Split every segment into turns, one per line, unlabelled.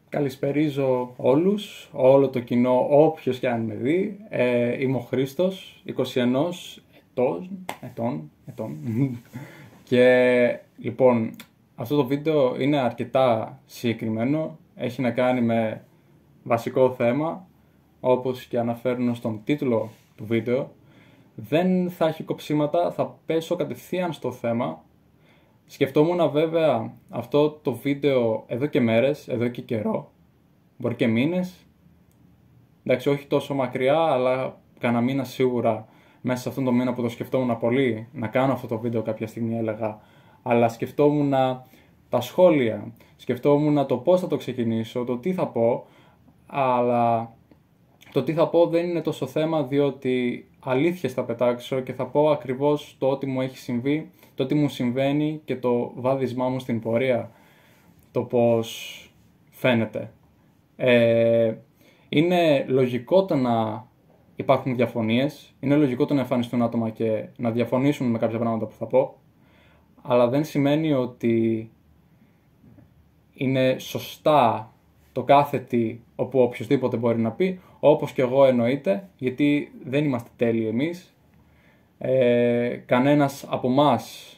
Καλησπερίζω όλους, όλο το κοινό, όποιος και αν με δει. Είμαι ο Χρήστος, 21 ετών. Και λοιπόν, αυτό το βίντεο είναι αρκετά συγκεκριμένο. Έχει να κάνει με βασικό θέμα, όπως και αναφέρουν στον τίτλο του βίντεο. Δεν θα έχει κοψίματα, θα πέσω κατευθείαν στο θέμα. Σκεφτόμουν βέβαια αυτό το βίντεο εδώ και μέρες, εδώ και καιρό, μπορεί και μήνες. Εντάξει, όχι τόσο μακριά, αλλά κανένα μήνα σίγουρα μέσα σε αυτόν τον μήνα που το σκεφτόμουν πολύ να κάνω αυτό το βίντεο κάποια στιγμή έλεγα. Αλλά σκεφτόμουν τα σχόλια, σκεφτόμουν το πώς θα το ξεκινήσω, το τι θα πω, αλλά το τι θα πω δεν είναι τόσο θέμα, διότι αλήθειες θα πετάξω και θα πω ακριβώς το ότι μου έχει συμβεί, το ότι μου συμβαίνει και το βάδισμά μου στην πορεία, το πώς φαίνεται. Είναι λογικό το να υπάρχουν διαφωνίες, είναι λογικό το να εμφανιστούν άτομα και να διαφωνήσουν με κάποια πράγματα που θα πω, αλλά δεν σημαίνει ότι είναι σωστά το κάθε τι όπου οποιοδήποτε μπορεί να πει, όπως και εγώ εννοείται, γιατί δεν είμαστε τέλειοι εμείς. Κανένας από εμάς,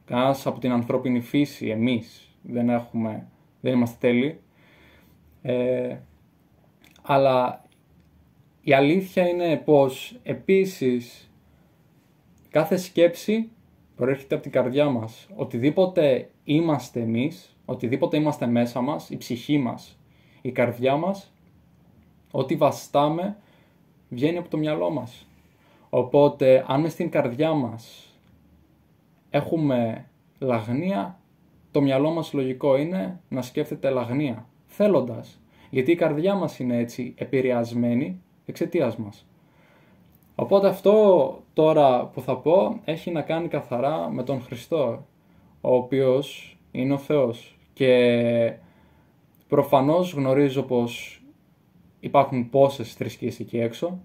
κανένας από την ανθρώπινη φύση, εμείς, δεν είμαστε τέλειοι. Αλλά η αλήθεια είναι πως επίσης κάθε σκέψη προέρχεται από την καρδιά μας. Οτιδήποτε είμαστε εμείς, οτιδήποτε είμαστε μέσα μας, η ψυχή μας, η καρδιά μας, ό,τι βαστάμε βγαίνει από το μυαλό μας. Οπότε αν μες στην καρδιά μας έχουμε λαγνία, το μυαλό μας λογικό είναι να σκέφτεται λαγνία, θέλοντας. Γιατί η καρδιά μας είναι έτσι επηρεασμένη εξαιτίας μας. Οπότε αυτό τώρα που θα πω έχει να κάνει καθαρά με τον Χριστό, ο οποίος είναι ο Θεός. Και προφανώς γνωρίζω πως υπάρχουν πόσες θρησκείες εκεί έξω.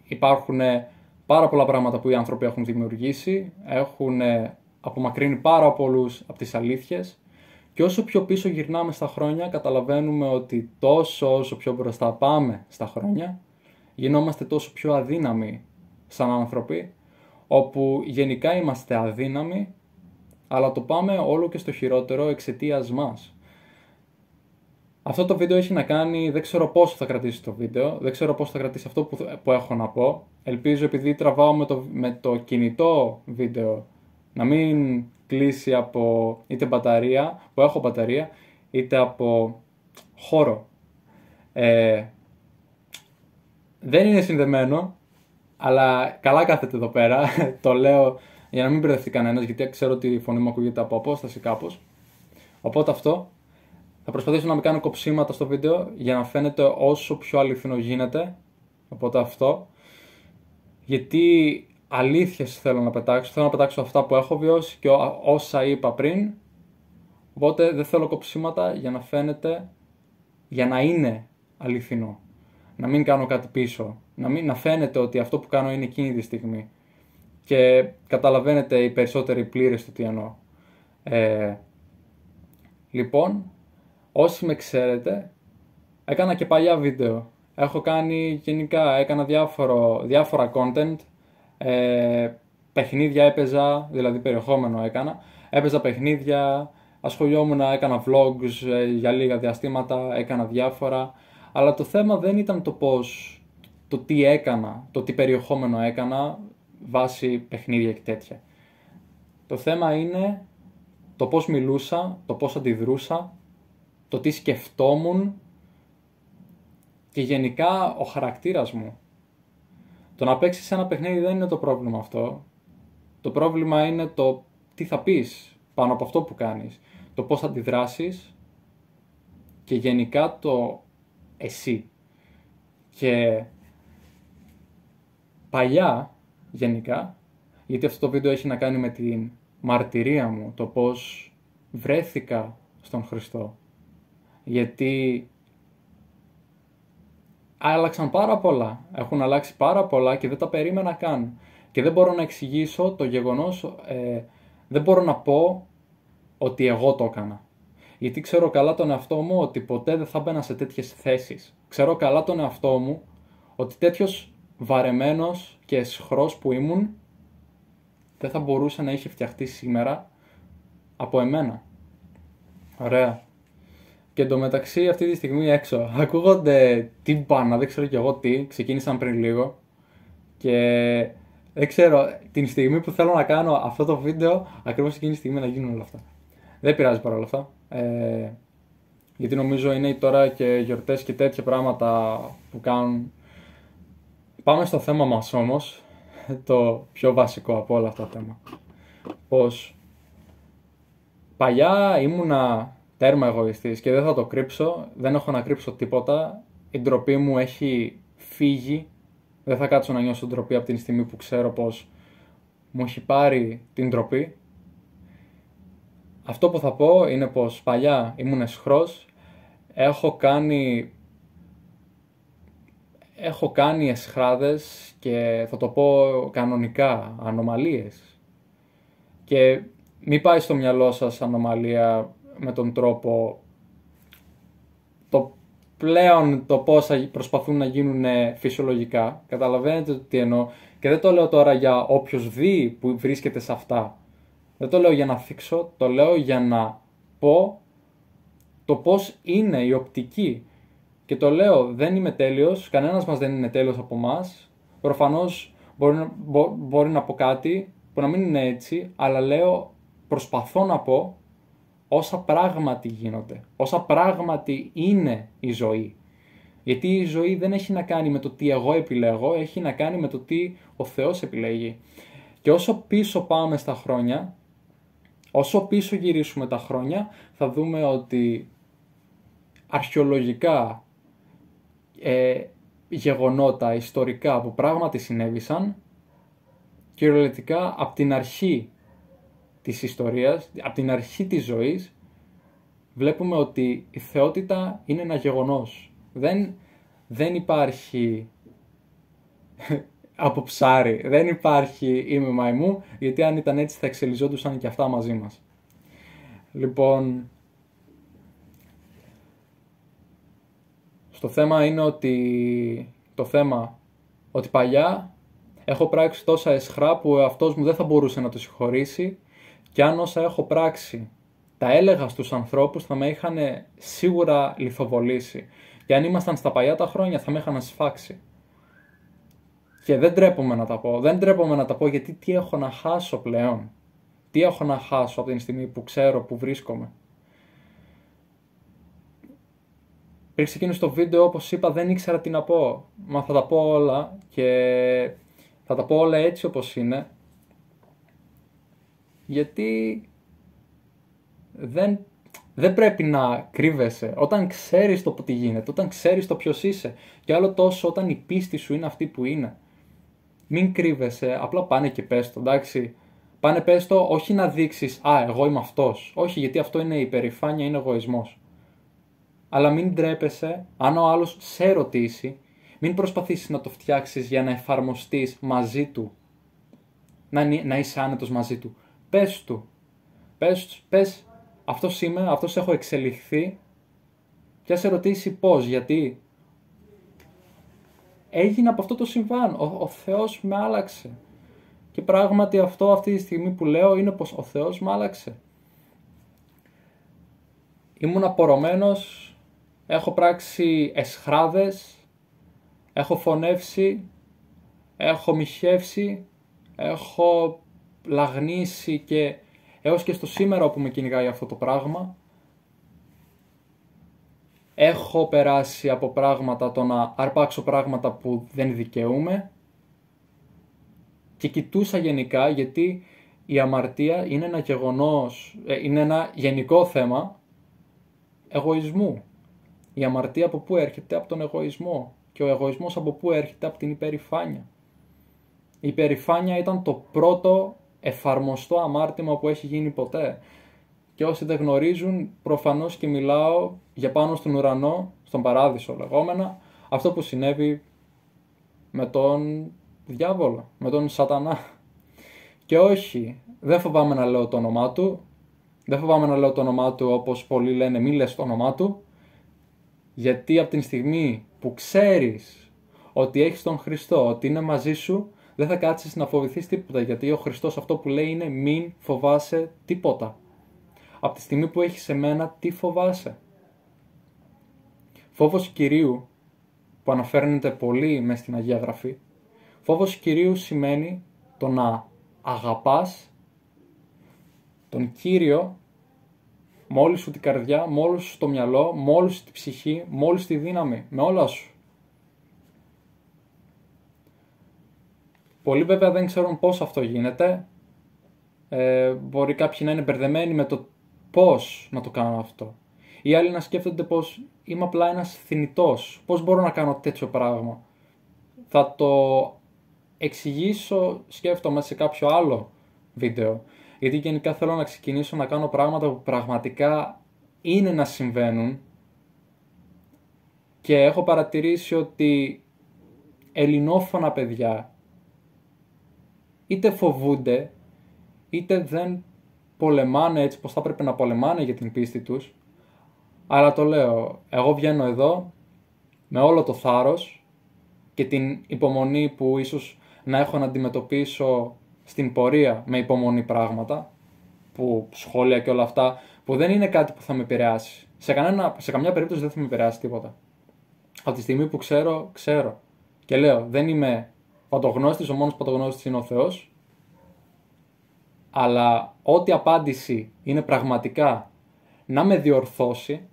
Υπάρχουν πάρα πολλά πράγματα που οι άνθρωποι έχουν δημιουργήσει, έχουν απομακρύνει πάρα πολλούς από τις αλήθειες. Και όσο πιο πίσω γυρνάμε στα χρόνια, καταλαβαίνουμε ότι όσο πιο μπροστά πάμε στα χρόνια, γινόμαστε τόσο πιο αδύναμοι σαν άνθρωποι, όπου γενικά είμαστε αδύναμοι, αλλά το πάμε όλο και στο χειρότερο εξαιτίας μας. Αυτό το βίντεο έχει να κάνει, δεν ξέρω πόσο θα κρατήσει το βίντεο, δεν ξέρω πόσο θα κρατήσει αυτό που έχω να πω. Ελπίζω επειδή τραβάω με το κινητό βίντεο να μην κλείσει από είτε μπαταρία, που έχω μπαταρία, είτε από χώρο. Δεν είναι συνδεμένο, αλλά καλά κάθεται εδώ πέρα. Το λέω για να μην μπερδευτεί κανένας, γιατί ξέρω ότι η φωνή μου ακούγεται από απόσταση κάπως. Οπότε αυτό. Θα προσπαθήσω να μην κάνω κοψίματα στο βίντεο για να φαίνεται όσο πιο αληθινό γίνεται. Οπότε αυτό. Γιατί αλήθειες θέλω να πετάξω. Θέλω να πετάξω αυτά που έχω βιώσει και όσα είπα πριν. Οπότε δεν θέλω κοψίματα για να φαίνεται, για να είναι αληθινό. Να μην κάνω κάτι πίσω. Να φαίνεται ότι αυτό που κάνω είναι εκείνη τη στιγμή. Και καταλαβαίνετε οι περισσότεροι πλήρες του τι εννοώ. Λοιπόν, όσοι με ξέρετε, έκανα και παλιά βίντεο. Έχω κάνει γενικά, έκανα διάφορα content. Παιχνίδια έπαιζα, δηλαδή περιεχόμενο έκανα. Έπαιζα παιχνίδια, ασχολιόμουν, έκανα vlogs για λίγα διαστήματα, έκανα διάφορα. Αλλά το θέμα δεν ήταν το τι έκανα, το τι περιεχόμενο έκανα βάσει παιχνίδια και τέτοια. Το θέμα είναι το πώς μιλούσα, το πώς αντιδρούσα, το τι σκεφτόμουν και γενικά ο χαρακτήρας μου. Το να παίξεις ένα παιχνίδι δεν είναι το πρόβλημα αυτό. Το πρόβλημα είναι το τι θα πεις πάνω από αυτό που κάνεις. Το πώς θα αντιδράσεις και γενικά το εσύ. Και παλιά γενικά, γιατί αυτό το βίντεο έχει να κάνει με την μαρτυρία μου, το πώς βρέθηκα στον Χριστό. Γιατί άλλαξαν πάρα πολλά, έχουν αλλάξει πάρα πολλά και δεν τα περίμενα καν. Και δεν μπορώ να εξηγήσω το γεγονός, δεν μπορώ να πω ότι εγώ το έκανα. Γιατί ξέρω καλά τον εαυτό μου ότι ποτέ δεν θα μπαίνα σε τέτοιες θέσεις. Ξέρω καλά τον εαυτό μου ότι τέτοιος βαρεμένος και αισχρός που ήμουν δεν θα μπορούσε να είχε φτιαχτεί σήμερα από εμένα. Ωραία. Και εντωμεταξύ αυτή τη στιγμή έξω ακούγονται τύμπανα, δεν ξέρω κι εγώ τι, ξεκίνησαν πριν λίγο. Και δεν ξέρω, την στιγμή που θέλω να κάνω αυτό το βίντεο, ακριβώς εκείνη τη στιγμή να γίνουν όλα αυτά. Δεν πειράζει παρόλα αυτά. Γιατί νομίζω είναι τώρα και γιορτές και τέτοια πράγματα που κάνουν. Πάμε στο θέμα μας όμως, το πιο βασικό από όλα αυτά τα θέματα. Πως παλιά ήμουνα τέρμα εγωιστής και δεν θα το κρύψω, δεν έχω να κρύψω τίποτα. Η ντροπή μου έχει φύγει. Δεν θα κάτσω να νιώσω ντροπή από την στιγμή που ξέρω πως μου έχει πάρει την ντροπή. Αυτό που θα πω είναι πως παλιά ήμουν αισχρός, έχω κάνει αισχράδες και θα το πω κανονικά, ανομαλίες. Και μην πάει στο μυαλό σας ανομαλία με τον τρόπο το πώς προσπαθούν να γίνουν φυσιολογικά. Καταλαβαίνετε τι εννοώ. Και δεν το λέω τώρα για όποιος δει που βρίσκεται σε αυτά. Δεν το λέω για να θίξω, το λέω για να πω το πώς είναι η οπτική. Και το λέω, δεν είμαι τέλειος, κανένας μας δεν είναι τέλειος από εμάς. Προφανώς μπορεί να πω κάτι που να μην είναι έτσι, αλλά λέω, προσπαθώ να πω όσα πράγματι γίνονται, όσα πράγματι είναι η ζωή. Γιατί η ζωή δεν έχει να κάνει με το τι εγώ επιλέγω, έχει να κάνει με το τι ο Θεός επιλέγει. Και όσο πίσω πάμε στα χρόνια, όσο πίσω γυρίσουμε τα χρόνια, θα δούμε ότι αρχαιολογικά γεγονότα ιστορικά που πράγματι συνέβησαν, κυριολεκτικά από την αρχή της ιστορίας, από την αρχή της ζωής, βλέπουμε ότι η θεότητα είναι ένα γεγονός. Δεν υπάρχει από ψάρι, δεν υπάρχει είμαι μαϊμού, γιατί αν ήταν έτσι θα εξελιζόντουσαν και αυτά μαζί μας. Λοιπόν, στο θέμα είναι ότι παλιά έχω πράξει τόσα αισχρά που ο εαυτός μου δεν θα μπορούσε να το συγχωρήσει, και αν όσα έχω πράξει τα έλεγα στους ανθρώπους θα με είχαν σίγουρα λιθοβολήσει. Και αν ήμασταν στα παλιά τα χρόνια θα με είχαν σφάξει. Και δεν τρέπομαι να τα πω. Δεν τρέπομαι να τα πω γιατί τι έχω να χάσω πλέον. Τι έχω να χάσω από την στιγμή που ξέρω που βρίσκομαι. Πριν ξεκίνησα το βίντεο, όπως είπα, δεν ήξερα τι να πω. Μα θα τα πω όλα και θα τα πω όλα έτσι όπως είναι. Γιατί δεν πρέπει να κρύβεσαι. Όταν ξέρεις το τι γίνεται, όταν ξέρεις το ποιος είσαι. Και άλλο τόσο όταν η πίστη σου είναι αυτή που είναι. Μην κρύβεσαι, απλά πάνε και πες το, εντάξει. Πάνε πες το, όχι να δείξεις, εγώ είμαι αυτός. Όχι, γιατί αυτό είναι υπερηφάνεια, είναι εγωισμός. Αλλά μην τρέπεσαι, αν ο άλλος σε ρωτήσει, μην προσπαθήσεις να το φτιάξεις για να εφαρμοστείς μαζί του. Να είσαι άνετος μαζί του. Πες του. Πες, αυτός είμαι, αυτός έχω εξελιχθεί. Και ας σε ρωτήσει πώς, γιατί. Έγινε από αυτό το συμβάν. Ο Θεός με άλλαξε. Και πράγματι αυτή τη στιγμή που λέω είναι πως ο Θεός με άλλαξε. Ήμουν απορωμένος, έχω πράξει εσχράδες, έχω φωνεύσει, έχω μοιχεύσει, έχω λαγνήσει και έως και στο σήμερα όπου με κυνηγάει αυτό το πράγμα. Έχω περάσει από πράγματα το να αρπάξω πράγματα που δεν δικαιούμαι και κοιτούσα γενικά, γιατί η αμαρτία είναι ένα γεγονός, είναι ένα γενικό θέμα εγωισμού. Η αμαρτία από πού έρχεται? Από τον εγωισμό. Και ο εγωισμός από πού έρχεται? Από την υπερηφάνεια. Η υπερηφάνεια ήταν το πρώτο εφαρμοστό αμάρτημα που έχει γίνει ποτέ. Και όσοι δεν γνωρίζουν, προφανώς και μιλάω για πάνω στον ουρανό, στον παράδεισο λεγόμενα, αυτό που συνέβη με τον διάβολο, με τον σατανά. Και όχι, δεν φοβάμαι να λέω το όνομά του, Δεν φοβάμαι να λέω το όνομά του όπως πολλοί λένε μη λες το όνομά του. Γιατί από την στιγμή που ξέρεις ότι έχεις τον Χριστό, ότι είναι μαζί σου, δεν θα κάτσεις να φοβηθείς τίποτα. Γιατί ο Χριστός αυτό που λέει είναι μην φοβάσαι τίποτα. Από τη στιγμή που έχεις εμένα, τι φοβάσαι? Φόβος Κυρίου, που αναφέρεται πολύ μες στην Αγία Γραφή, φόβος Κυρίου σημαίνει το να αγαπάς τον Κύριο με όλη σου την καρδιά, με όλο σου το μυαλό, με όλη σου τη ψυχή, με όλη σου τη δύναμη, με όλα σου. Πολλοί βέβαια δεν ξέρουν πώς αυτό γίνεται. Μπορεί κάποιοι να είναι μπερδεμένοι με το πώς να το κάνω αυτό. Οι άλλοι να σκέφτονται πως είμαι απλά ένας θνητός. Πώς μπορώ να κάνω τέτοιο πράγμα? Θα το εξηγήσω, σκέφτομαι, σε κάποιο άλλο βίντεο. Γιατί γενικά θέλω να ξεκινήσω να κάνω πράγματα που πραγματικά είναι να συμβαίνουν. Και έχω παρατηρήσει ότι ελληνόφωνα παιδιά είτε φοβούνται, είτε δεν πολεμάνε έτσι πως θα πρέπει να πολεμάνε για την πίστη τους. Αλλά το λέω, εγώ βγαίνω εδώ με όλο το θάρρος και την υπομονή που ίσως να έχω να αντιμετωπίσω στην πορεία με υπομονή πράγματα, που σχόλια και όλα αυτά, που δεν είναι κάτι που θα με επηρεάσει. Σε καμιά περίπτωση δεν θα με επηρεάσει τίποτα. Από τη στιγμή που ξέρω, ξέρω. Και λέω, δεν είμαι παντογνώστης, ο μόνος παντογνώστης είναι ο Θεός. Αλλά ό,τι απάντηση είναι πραγματικά να με διορθώσει,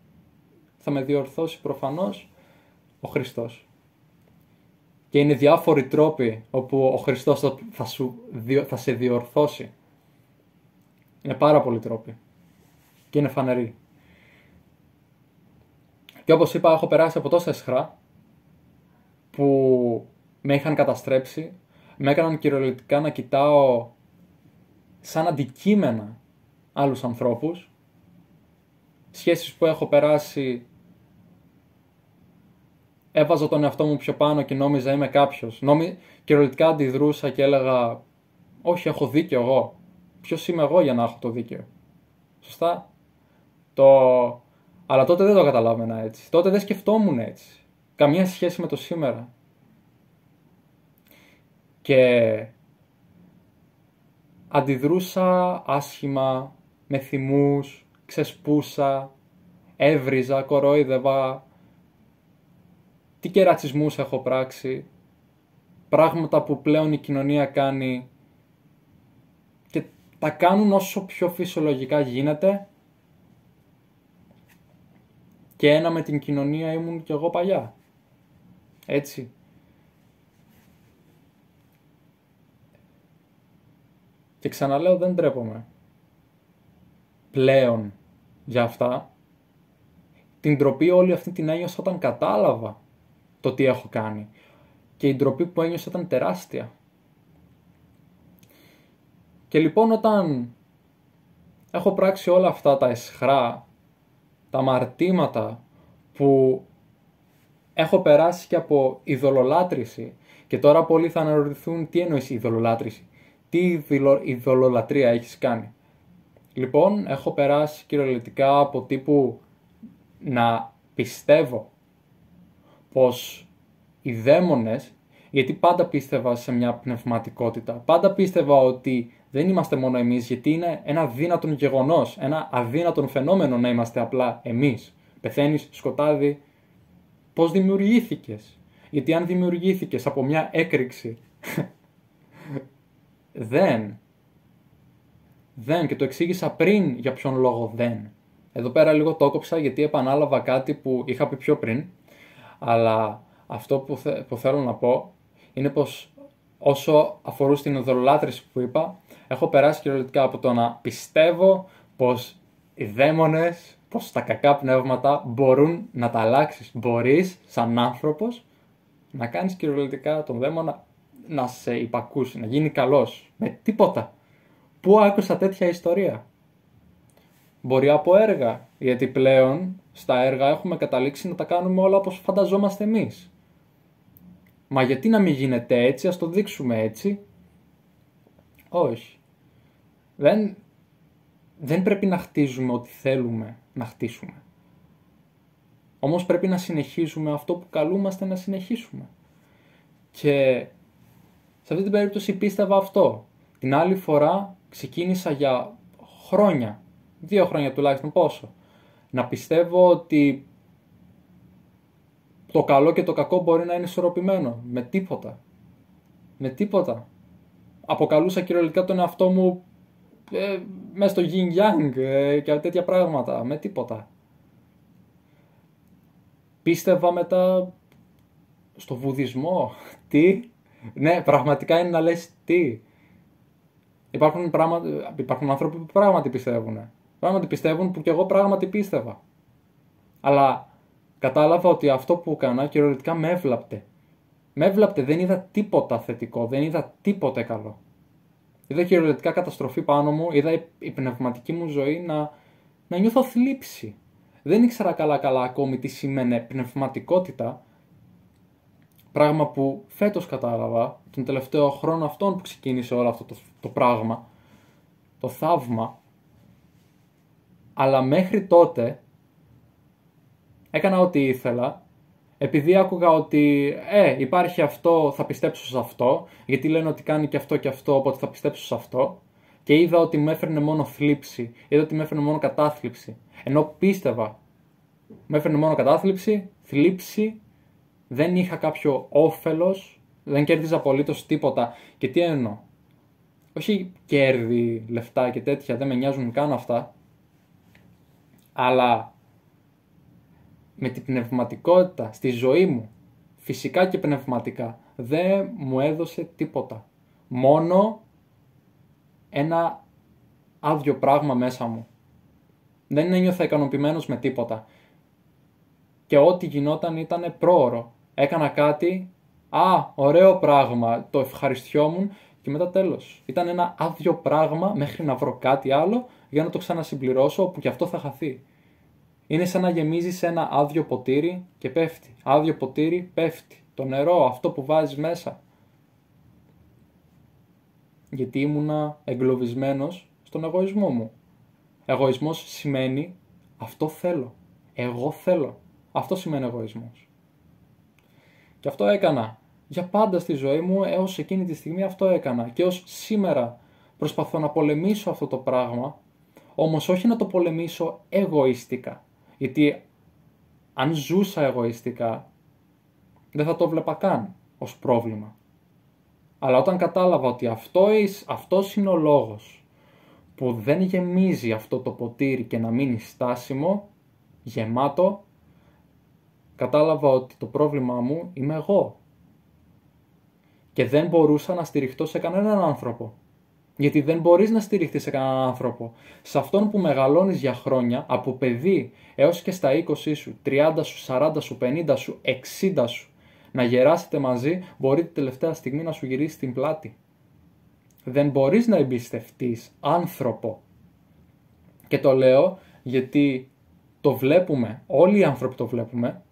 θα με διορθώσει προφανώς ο Χριστός. Και είναι διάφοροι τρόποι όπου ο Χριστός θα σε διορθώσει. Είναι πάρα πολλοί τρόποι. Και είναι φανεροί. Και όπως είπα, έχω περάσει από τόσα αισχρά που με είχαν καταστρέψει, με έκαναν κυριολεκτικά να κοιτάω σαν αντικείμενα άλλους ανθρώπους, σχέσεις που έχω περάσει, έβαζα τον εαυτό μου πιο πάνω και νόμιζα είμαι κάποιος. Κυριολεκτικά αντιδρούσα και έλεγα, όχι, έχω δίκιο εγώ. Ποιος είμαι εγώ για να έχω το δίκαιο? Σωστά? Αλλά τότε δεν το καταλάβαινα έτσι. Τότε δεν σκεφτόμουν έτσι. Καμία σχέση με το σήμερα. Και αντιδρούσα άσχημα, με θυμούς, ξεσπούσα, έβριζα, κορόιδευα. Τι και ρατσισμούς έχω πράξει. Πράγματα που πλέον η κοινωνία κάνει και τα κάνουν όσο πιο φυσιολογικά γίνεται. Και ένα με την κοινωνία ήμουν κι εγώ παλιά. Έτσι. Και ξαναλέω, δεν ντρέπομαι πλέον για αυτά. Την ντροπή όλη αυτή την ένιωσα όταν κατάλαβα το τι έχω κάνει. Και η ντροπή που ένιωσα ήταν τεράστια. Και λοιπόν όταν έχω πράξει όλα αυτά τα αισχρά, τα αμαρτήματα που έχω περάσει και από ειδωλολάτρηση, και τώρα πολλοί θα αναρωτηθούν τι εννοείς ειδωλολάτρηση, τι ειδωλολατρία έχεις κάνει. Λοιπόν, έχω περάσει κυριολεκτικά από τύπου να πιστεύω πως οι δαίμονες, γιατί πάντα πίστευα σε μια πνευματικότητα, πάντα πίστευα ότι δεν είμαστε μόνο εμείς, γιατί είναι ένα αδύνατον γεγονός, ένα αδύνατον φαινόμενο να είμαστε απλά εμείς. Πεθαίνεις, σκοτάδι, πώς δημιουργήθηκες? Γιατί αν δημιουργήθηκες από μια έκρηξη, δεν, και το εξήγησα πριν για ποιον λόγο δεν. Εδώ πέρα λίγο το έκοψα γιατί επανάλαβα κάτι που είχα πει πιο πριν, αλλά αυτό που θέλω να πω είναι πως όσο αφορούσε την ειδωλολάτρηση που είπα, έχω περάσει κυριολεκτικά από το να πιστεύω πως οι δαίμονες, πως τα κακά πνεύματα μπορούν να τα αλλάξεις. Μπορείς σαν άνθρωπος να κάνεις κυριολεκτικά τον δαίμονα να σε υπακούσει, να γίνει καλός. Με τίποτα. Πού άκουσα τέτοια ιστορία? Μπορεί από έργα, γιατί πλέον στα έργα έχουμε καταλήξει να τα κάνουμε όλα όπως φανταζόμαστε εμείς. Μα γιατί να μην γίνεται έτσι, ας το δείξουμε έτσι? Όχι. δεν πρέπει να χτίζουμε ό,τι θέλουμε να χτίσουμε. Όμως πρέπει να συνεχίζουμε αυτό που καλούμαστε να συνεχίσουμε. Και σε αυτή την περίπτωση πίστευα αυτό. Την άλλη φορά ξεκίνησα για χρόνια, 2 χρόνια τουλάχιστον, πόσο, να πιστεύω ότι το καλό και το κακό μπορεί να είναι ισορροπημένο. Με τίποτα. Με τίποτα. Αποκαλούσα κυριολεκτικά τον εαυτό μου μέσα στο yin yang και τέτοια πράγματα. Με τίποτα. Πίστευα μετά στο βουδισμό. Τι? Ναι, πραγματικά είναι να λες τι. Υπάρχουν άνθρωποι που πράγματι πιστεύουν. Πράγματι πιστεύουν που κι εγώ πράγματι πίστευα. Αλλά κατάλαβα ότι αυτό που έκανα κυριολεκτικά με έβλαπτε. Με έβλαπτε, δεν είδα τίποτα θετικό, δεν είδα τίποτε καλό. Είδα κυριολεκτικά καταστροφή πάνω μου, είδα η πνευματική μου ζωή να νιώθω θλίψη. Δεν ήξερα καλά ακόμη τι σημαίνει πνευματικότητα, πράγμα που φέτος κατάλαβα, τον τελευταίο χρόνο αυτόν που ξεκίνησε όλο αυτό το πράγμα, το θαύμα. Αλλά μέχρι τότε έκανα ό,τι ήθελα, επειδή άκουγα ότι υπάρχει αυτό, θα πιστέψω σε αυτό, γιατί λένε ότι κάνει και αυτό, οπότε θα πιστέψω σε αυτό, και είδα ότι με έφερνε μόνο θλίψη, είδα ότι με έφερνε μόνο κατάθλιψη. Ενώ πίστευα, με έφερνε μόνο κατάθλιψη, θλίψη, δεν είχα κάποιο όφελος, δεν κέρδιζα απολύτως τίποτα. Και τι εννοώ? Όχι κέρδη, λεφτά και τέτοια, δεν με νοιάζουν καν αυτά, αλλά με την πνευματικότητα στη ζωή μου, φυσικά και πνευματικά, δεν μου έδωσε τίποτα. Μόνο ένα άδειο πράγμα μέσα μου. Δεν ένιωθα ικανοποιημένος με τίποτα. Και ό,τι γινόταν ήταν πρόωρο. Έκανα κάτι, ωραίο πράγμα, το ευχαριστιόμουν και μετά τέλος. Ήταν ένα άδειο πράγμα μέχρι να βρω κάτι άλλο για να το ξανασυμπληρώσω, που και αυτό θα χαθεί. Είναι σαν να γεμίζεις ένα άδειο ποτήρι και πέφτει. Άδειο ποτήρι πέφτει. Το νερό, αυτό που βάζεις μέσα. Γιατί ήμουνα εγκλωβισμένος στον εγωισμό μου. Εγωισμός σημαίνει αυτό θέλω. Εγώ θέλω. Αυτό σημαίνει εγωισμός. Και αυτό έκανα. Για πάντα στη ζωή μου, έως εκείνη τη στιγμή αυτό έκανα. Και ως σήμερα προσπαθώ να πολεμήσω αυτό το πράγμα, όμως όχι να το πολεμήσω εγωιστικά. Γιατί αν ζούσα εγωιστικά, δεν θα το βλέπα καν ως πρόβλημα. Αλλά όταν κατάλαβα ότι αυτός είναι ο λόγος που δεν γεμίζει αυτό το ποτήρι και να μείνει στάσιμο, γεμάτο, κατάλαβα ότι το πρόβλημά μου είμαι εγώ. Και δεν μπορούσα να στηριχτώ σε κανέναν άνθρωπο. Γιατί δεν μπορείς να στηριχτείς σε κανέναν άνθρωπο. Σε αυτόν που μεγαλώνεις για χρόνια, από παιδί έως και στα 20 σου, 30 σου, 40 σου, 50 σου, 60 σου, να γεράσετε μαζί, μπορεί τη τελευταία στιγμή να σου γυρίσει την πλάτη. Δεν μπορείς να εμπιστευτείς άνθρωπο. Και το λέω γιατί το βλέπουμε, όλοι οι άνθρωποι το βλέπουμε,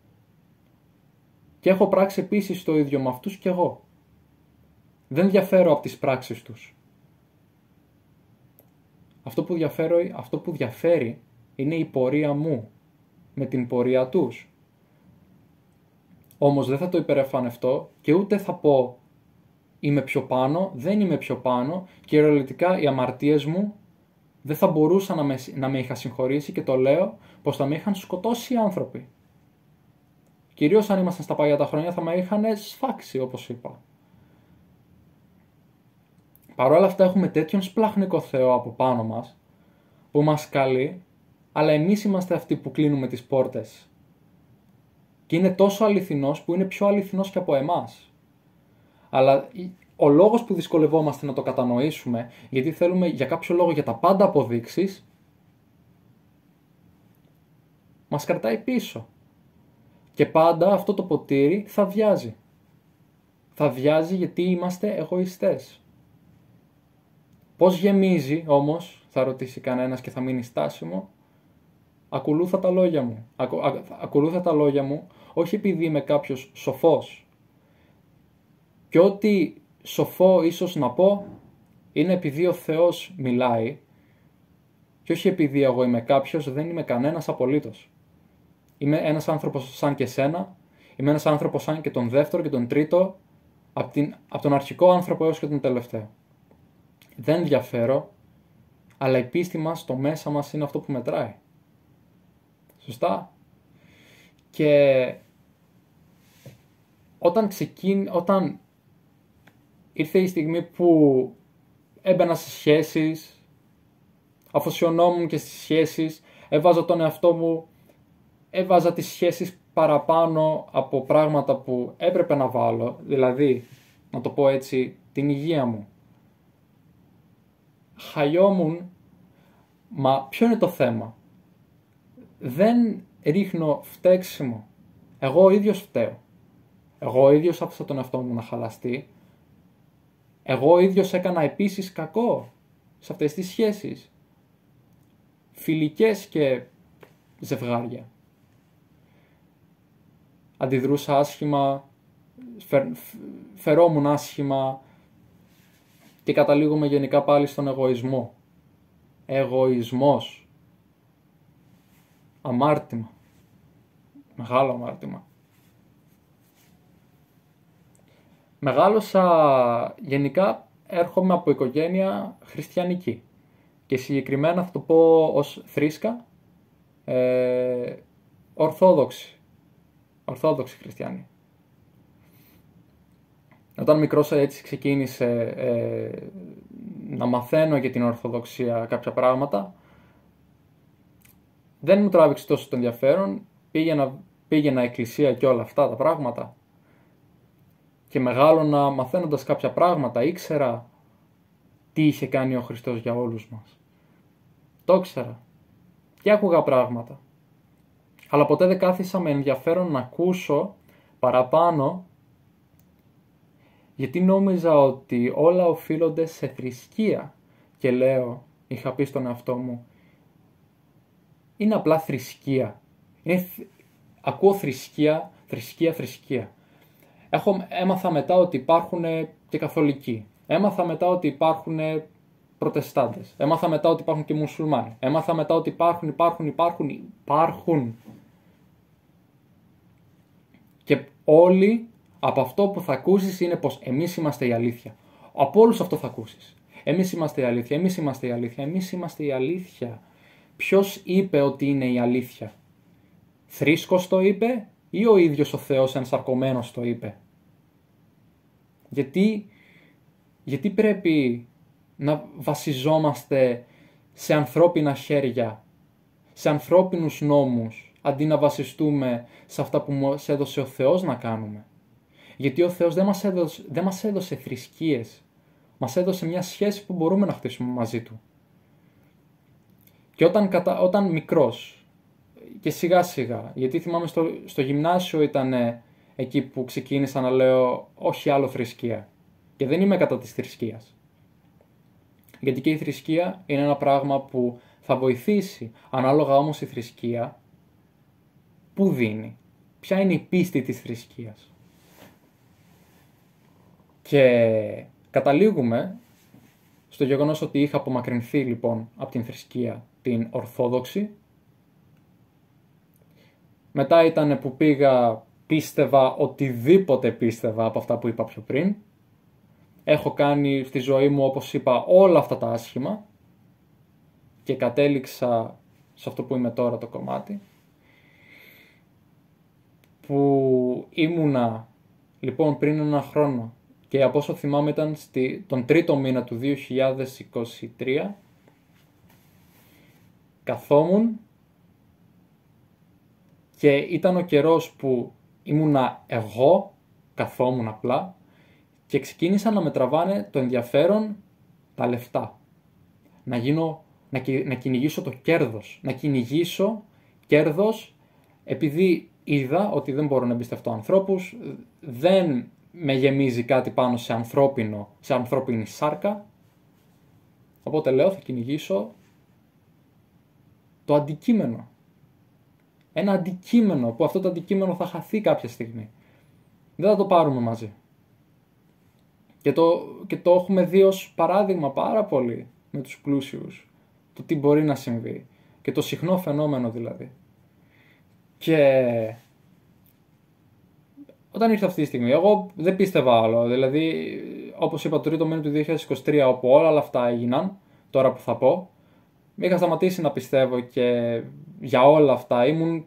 και έχω πράξει επίσης το ίδιο με αυτούς κι εγώ. Δεν διαφέρω από τις πράξεις τους. Αυτό που διαφέρει είναι η πορεία μου με την πορεία τους. Όμως δεν θα το υπερεφανευτώ και ούτε θα πω είμαι πιο πάνω, δεν είμαι πιο πάνω, και κυριολεκτικά οι αμαρτίες μου δεν θα μπορούσαν να με είχα συγχωρήσει, και το λέω πως θα με είχαν σκοτώσει οι άνθρωποι. Κυρίως αν ήμασταν στα παλιά τα χρόνια θα με είχαν σφάξει, όπως είπα. Παρ' όλα αυτά έχουμε τέτοιον σπλαχνικό Θεό από πάνω μας που μας καλεί, αλλά εμείς είμαστε αυτοί που κλείνουμε τις πόρτες. Και είναι τόσο αληθινός που είναι πιο αληθινός και από εμάς. Αλλά ο λόγος που δυσκολευόμαστε να το κατανοήσουμε, γιατί θέλουμε για κάποιο λόγο για τα πάντα αποδείξεις, μας κρατάει πίσω. Και πάντα αυτό το ποτήρι θα βιάζει. Θα βιάζει γιατί είμαστε εγωιστές. Πώς γεμίζει όμως, θα ρωτήσει κανένας και θα μείνει στάσιμο? Ακολούθα τα λόγια μου. Ακολούθα τα λόγια μου, όχι επειδή είμαι κάποιος σοφός. Και ό,τι σοφό ίσως να πω, είναι επειδή ο Θεός μιλάει, Και όχι επειδή εγώ είμαι κάποιος, δεν είμαι κανένας απολύτως. Είμαι ένας άνθρωπος σαν και σένα, είμαι ένας άνθρωπος σαν και τον δεύτερο και τον τρίτο, από τον αρχικό άνθρωπο έως και τον τελευταίο. Δεν διαφέρω, αλλά η πίστη μας, το μέσα μας είναι αυτό που μετράει. Σωστά? Και όταν ήρθε η στιγμή που έμπαινα σε σχέσεις, αφοσιωνόμουν και στις σχέσεις, έβαζα τον εαυτό μου, έβαζα τις σχέσεις παραπάνω από πράγματα που έπρεπε να βάλω, δηλαδή, να το πω έτσι, την υγεία μου. Χαλιόμουν, μα ποιο είναι το θέμα? Δεν ρίχνω φταίξιμο. Εγώ ο ίδιος φταίω. Εγώ ο ίδιος άφησα τον εαυτό μου να χαλαστεί. Εγώ ο ίδιος έκανα επίσης κακό σε αυτές τις σχέσεις. Φιλικές και ζευγάρια. Αντιδρούσα άσχημα, φερόμουν άσχημα και καταλήγουμε γενικά πάλι στον εγωισμό. Εγωισμός. Αμάρτημα. Μεγάλο αμάρτημα. Μεγάλωσα, γενικά έρχομαι από οικογένεια χριστιανική και συγκεκριμένα θα το πω ως θρήσκα, ορθόδοξη χριστιανή. Όταν μικρός έτσι ξεκίνησε να μαθαίνω για την Ορθοδοξία κάποια πράγματα, δεν μου τράβηξε τόσο το ενδιαφέρον, πήγαινα εκκλησία και όλα αυτά τα πράγματα και μεγάλωνα μαθαίνοντας κάποια πράγματα, ήξερα τι είχε κάνει ο Χριστός για όλους μας. Το ήξερα και άκουγα πράγματα. Αλλά ποτέ δεν κάθισα με ενδιαφέρον να ακούσω παραπάνω, γιατί νόμιζα ότι όλα οφείλονται σε θρησκεία. Και λέω, είχα πει στον εαυτό μου, είναι απλά θρησκεία. Ακούω θρησκεία. Έμαθα μετά ότι υπάρχουν και καθολικοί. Έμαθα μετά ότι υπάρχουν προτεστάντες. Έμαθα μετά ότι υπάρχουν και μουσουλμάνοι. Έμαθα μετά ότι υπάρχουν. Και όλοι από αυτό που θα ακούσεις είναι πως εμείς είμαστε η αλήθεια. Από όλους αυτό θα ακούσεις. Εμείς είμαστε η αλήθεια, εμείς είμαστε η αλήθεια, εμείς είμαστε η αλήθεια. Ποιος είπε ότι είναι η αλήθεια? Θρήσκος το είπε ή ο ίδιος ο Θεός ενσαρκωμένος το είπε? Γιατί πρέπει να βασιζόμαστε σε ανθρώπινα χέρια, σε ανθρώπινους νόμους, αντί να βασιστούμε σε αυτά που μας έδωσε ο Θεός να κάνουμε? Γιατί ο Θεός δεν μας έδωσε θρησκείες, μας έδωσε μια σχέση που μπορούμε να χτίσουμε μαζί Του. Και όταν μικρός και σιγά σιγά, γιατί θυμάμαι στο γυμνάσιο ήταν εκεί που ξεκίνησα να λέω όχι άλλο θρησκεία. Και δεν είμαι κατά της θρησκείας. Γιατί και η θρησκεία είναι ένα πράγμα που θα βοηθήσει. Ανάλογα όμως η θρησκεία, πού δίνει? Ποια είναι η πίστη της θρησκείας? Και καταλήγουμε στο γεγονός ότι είχα απομακρυνθεί λοιπόν από την θρησκεία την Ορθόδοξη. Μετά ήταν που πίστευα οτιδήποτε πίστευα από αυτά που είπα πιο πριν. Έχω κάνει στη ζωή μου, όπως είπα, όλα αυτά τα άσχημα και κατέληξα σε αυτό που είμαι τώρα το κομμάτι. Που ήμουνα λοιπόν πριν ένα χρόνο και από όσο θυμάμαι ήταν τον τρίτο μήνα του 2023, καθόμουν και ήταν ο καιρός που ήμουνα εγώ, καθόμουν απλά και ξεκίνησαν να με τραβάνε το ενδιαφέρον τα λεφτά. Να κυνηγήσω το κέρδος. Να κυνηγήσω κέρδος επειδή είδα ότι δεν μπορώ να εμπιστευτώ ανθρώπους, δεν με γεμίζει κάτι πάνω σε ανθρώπινη σάρκα. Οπότε λέω θα κυνηγήσω το αντικείμενο. Ένα αντικείμενο που αυτό το αντικείμενο θα χαθεί κάποια στιγμή. Δεν θα το πάρουμε μαζί. Και το έχουμε δει ως παράδειγμα πάρα πολύ με τους πλούσιους. του τι μπορεί να συμβεί. Και το συχνό φαινόμενο δηλαδή. Και όταν ήρθε αυτή τη στιγμή, εγώ δεν πίστευα άλλο. Δηλαδή, όπως είπα, το τρίτο μήνα του 2023, όπου όλα αυτά έγιναν, τώρα που θα πω, είχα σταματήσει να πιστεύω και για όλα αυτά ήμουν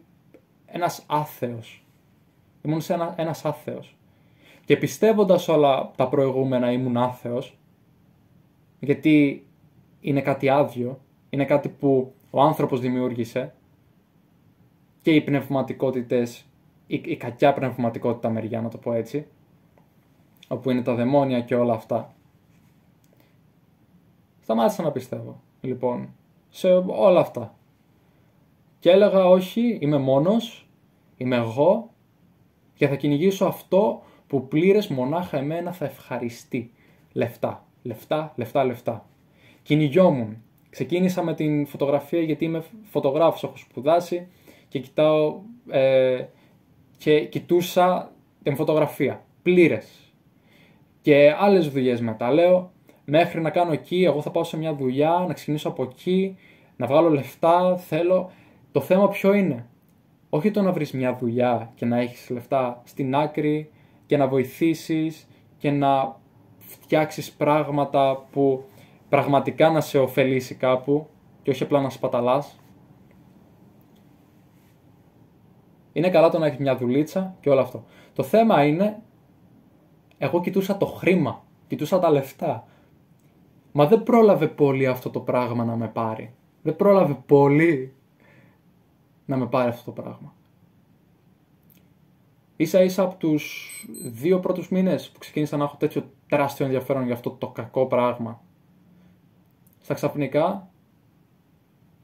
ένας άθεος. Ήμουν ένας άθεος. Και πιστεύοντας όλα τα προηγούμενα ήμουν άθεος, γιατί είναι κάτι άδειο, είναι κάτι που ο άνθρωπος δημιούργησε και οι πνευματικότητες, η κακιά πνευματικότητα μεριά, να το πω έτσι, όπου είναι τα δαιμόνια και όλα αυτά. Σταμάτησα να πιστεύω, λοιπόν, σε όλα αυτά. Και έλεγα όχι, είμαι μόνος, είμαι εγώ και θα κυνηγήσω αυτό που πλήρες μονάχα εμένα θα ευχαριστεί. Λεφτά, λεφτά, λεφτά, λεφτά. Κυνηγιόμουν. Ξεκίνησα με την φωτογραφία γιατί είμαι φωτογράφος, έχω σπουδάσει και κοιτούσα την φωτογραφία. Πλήρες. Και άλλες δουλειές μετά λέω, μέχρι να κάνω εκεί, εγώ θα πάω σε μια δουλειά, να ξεκινήσω από εκεί, να βγάλω λεφτά, θέλω. Το θέμα ποιο είναι? Όχι το να βρεις μια δουλειά και να έχεις λεφτά στην άκρη και να βοηθήσεις και να φτιάξεις πράγματα που πραγματικά να σε ωφελήσει κάπου και όχι απλά να σπαταλάς. Είναι καλά το να έχεις μια δουλίτσα και όλο αυτό. Το θέμα είναι, εγώ κοιτούσα το χρήμα, κοιτούσα τα λεφτά. Μα δεν πρόλαβε πολύ αυτό το πράγμα να με πάρει. Δεν πρόλαβε πολύ να με πάρει αυτό το πράγμα. Ίσα ίσα από τους 2 πρώτους μήνες που ξεκίνησα να έχω τέτοιο τεράστιο ενδιαφέρον για αυτό το κακό πράγμα, στα ξαφνικά